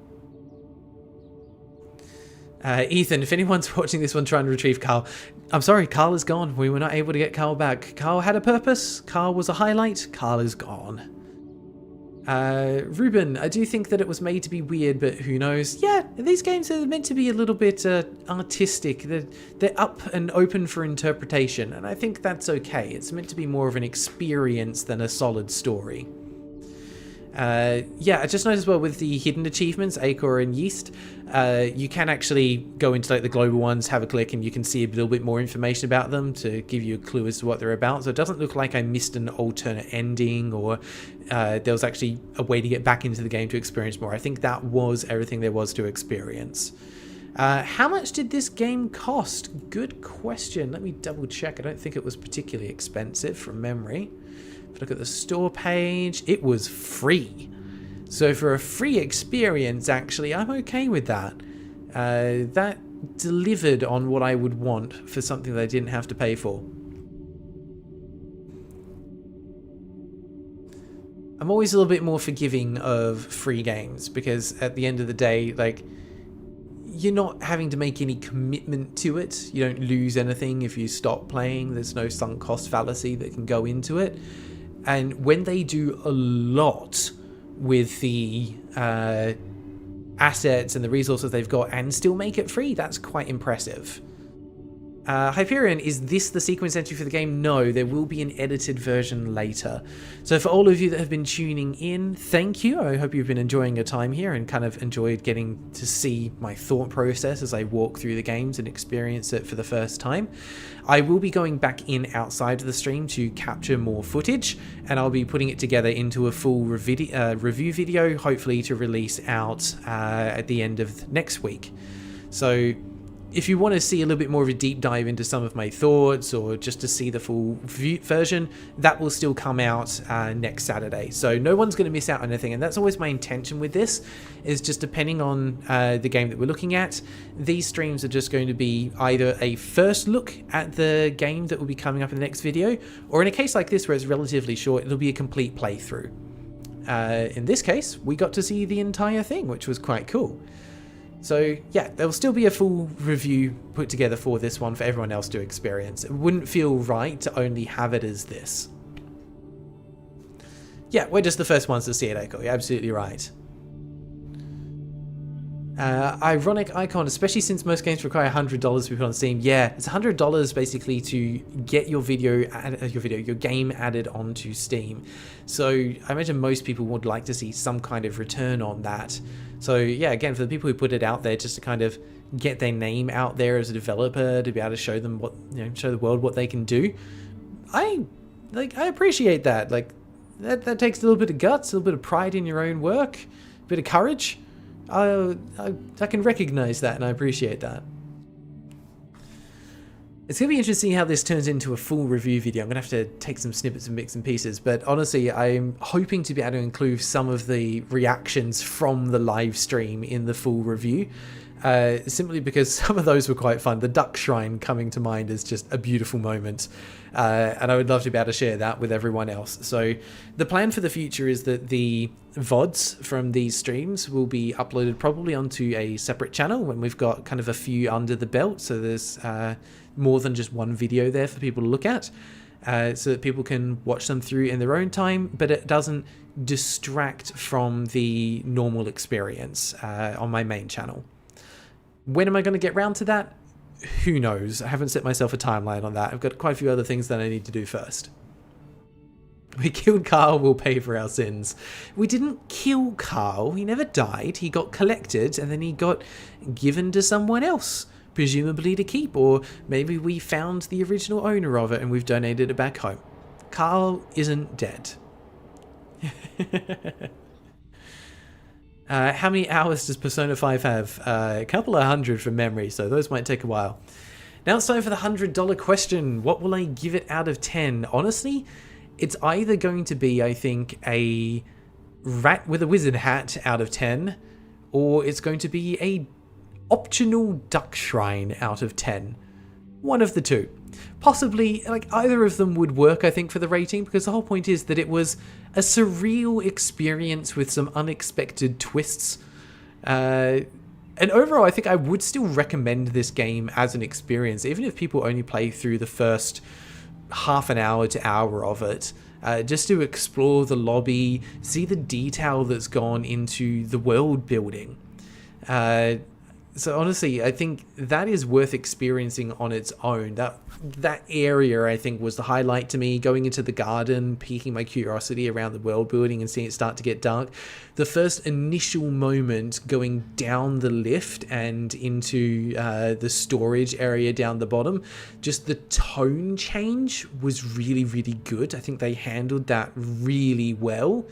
Ethan, if anyone's watching this one trying to retrieve Carl, I'm sorry, Carl is gone. We were not able to get Carl back. Carl had a purpose. Carl was a highlight. Carl is gone. Ruben, I do think that it was made to be weird, but who knows? Yeah, these games are meant to be a little bit artistic. They're up and open for interpretation, and I think that's okay. It's meant to be more of an experience than a solid story. Yeah, I just noticed as well with the hidden achievements, Acre and Yeast, you can actually go into like the global ones, have a click, and you can see a little bit more information about them to give you a clue as to what they're about. So it doesn't look like I missed an alternate ending, or there was actually a way to get back into the game to experience more. I think that was everything there was to experience. How much did this game cost? Good question. Let me double check. I don't think it was particularly expensive from memory. If I look at the store page, it was free. So for a free experience, actually, I'm okay with that. That delivered on what I would want for something that I didn't have to pay for. I'm always a little bit more forgiving of free games because at the end of the day, like, you're not having to make any commitment to it. You don't lose anything if you stop playing. There's no sunk cost fallacy that can go into it. And when they do a lot with the assets and the resources they've got and still make it free, that's quite impressive. Hyperion, is this the sequence entry for the game? No, there will be an edited version later. So for all of you that have been tuning in, thank you. I hope you've been enjoying your time here and kind of enjoyed getting to see my thought process as I walk through the games and experience it for the first time. I will be going back in outside of the stream to capture more footage, and I'll be putting it together into a full review video, hopefully to release out at the end of next week. So if you want to see a little bit more of a deep dive into some of my thoughts, or just to see the full version, that will still come out next Saturday. So no one's going to miss out on anything, and that's always my intention with this, is just depending on the game that we're looking at, these streams are just going to be either a first look at the game that will be coming up in the next video, or in a case like this where it's relatively short, it'll be a complete playthrough. In this case, we got to see the entire thing, which was quite cool. So yeah, there will still be a full review put together for this one for everyone else to experience. It wouldn't feel right to only have it as this. Yeah, we're just the first ones to see it, Echo. You're absolutely right. Ironic icon, especially since most games require $100 to be put on Steam. Yeah, it's $100 basically to get your your game added onto Steam. So I imagine most people would like to see some kind of return on that. So yeah, again, for the people who put it out there, just to kind of get their name out there as a developer, to be able to show them what, show the world what they can do. I appreciate that. Like that takes a little bit of guts, a little bit of pride in your own work, a bit of courage. I can recognize that, and I appreciate that. It's going to be interesting how this turns into a full review video. I'm going to have to take some snippets and bits and pieces, but honestly, I'm hoping to be able to include some of the reactions from the live stream in the full review, simply because some of those were quite fun. The duck shrine coming to mind is just a beautiful moment, and I would love to be able to share that with everyone else. So the plan for the future is that the VODs from these streams will be uploaded probably onto a separate channel when we've got kind of a few under the belt, so there's more than just one video there for people to look at, so that people can watch them through in their own time, but it doesn't distract from the normal experience on my main channel. When am I going to get round to that? Who knows? I haven't set myself a timeline on that. I've got quite a few other things that I need to do first. We killed Carl, we'll pay for our sins. We didn't kill Carl, he never died. He got collected and then he got given to someone else, presumably to keep, or maybe we found the original owner of it and we've donated it back home. Carl isn't dead. How many hours does Persona 5 have? A couple of hundred from memory, so those might take a while. Now it's time for the $100 question. What will I give it out of 10? Honestly, it's either going to be, I think, a rat with a wizard hat out of 10, or it's going to be a optional duck shrine out of 10. One of the two. Possibly, like, either of them would work, I think, for the rating, because the whole point is that it was a surreal experience with some unexpected twists. And overall, I think I would still recommend this game as an experience, even if people only play through the first half an hour to hour of it, just to explore the lobby, see the detail that's gone into the world building. So honestly, I think that is worth experiencing on its own. That area, I think, was the highlight to me. Going into the garden, piquing my curiosity around the world building and seeing it start to get dark. The first initial moment going down the lift and into the storage area down the bottom, just the tone change was really, really good. I think they handled that really well.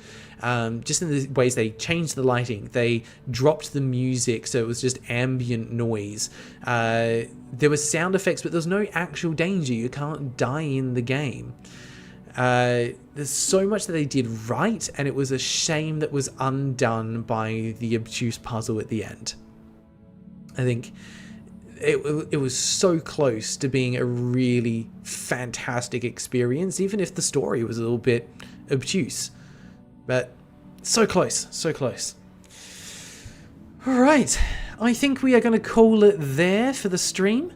Just in the ways they changed the lighting, they dropped the music so it was just ambient noise. There were sound effects, but there's no actual danger. You can't die in the game. There's so much that they did right, and it was a shame that was undone by the obtuse puzzle at the end. I think it was so close to being a really fantastic experience, even if the story was a little bit obtuse. But so close, so close. All right, I think we are going to call it there for the stream.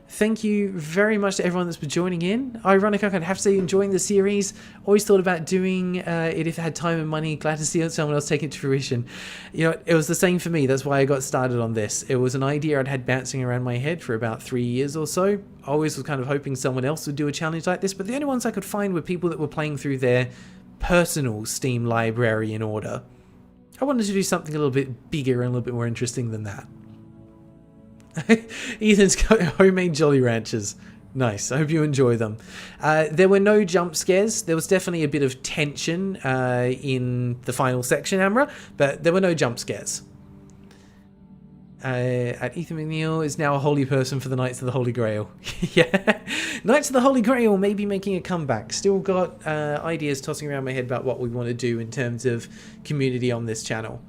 Thank you very much to everyone that's been joining in. Ironic, I have to say, enjoying the series. Always thought about doing it if I had time and money. Glad to see someone else take it to fruition. You know, it was the same for me. That's why I got started on this. It was an idea I'd had bouncing around my head for about 3 years or so. Always was kind of hoping someone else would do a challenge like this, but the only ones I could find were people that were playing through their personal Steam library in order. I wanted to do something a little bit bigger and a little bit more interesting than that. Ethan's got homemade Jolly Ranchers. Nice. I hope you enjoy them. There were no jump scares. There was definitely a bit of tension in the final section, Amra, but there were no jump scares. Ethan McNeil is now a holy person for the Knights of the Holy Grail. Yeah, Knights of the Holy Grail may be making a comeback. Still got ideas tossing around my head about what we want to do in terms of community on this channel.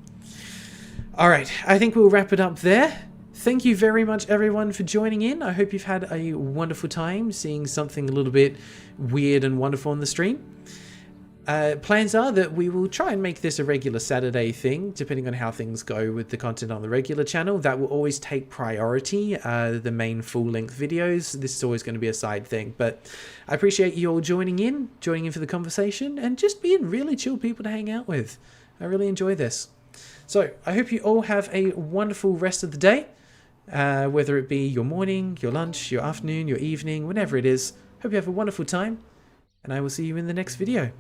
All right, I think we'll wrap it up there. Thank you very much, everyone, for joining in. I hope you've had a wonderful time seeing something a little bit weird and wonderful on the stream. Plans are that we will try and make this a regular Saturday thing, depending on how things go with the content on the regular channel. That will always take priority, the main full-length videos. This is always going to be a side thing, but I appreciate you all joining in for the conversation, and just being really chill people to hang out with. I really enjoy this. So I hope you all have a wonderful rest of the day, whether it be your morning, your lunch, your afternoon, your evening, whenever it is. Hope you have a wonderful time, and I will see you in the next video.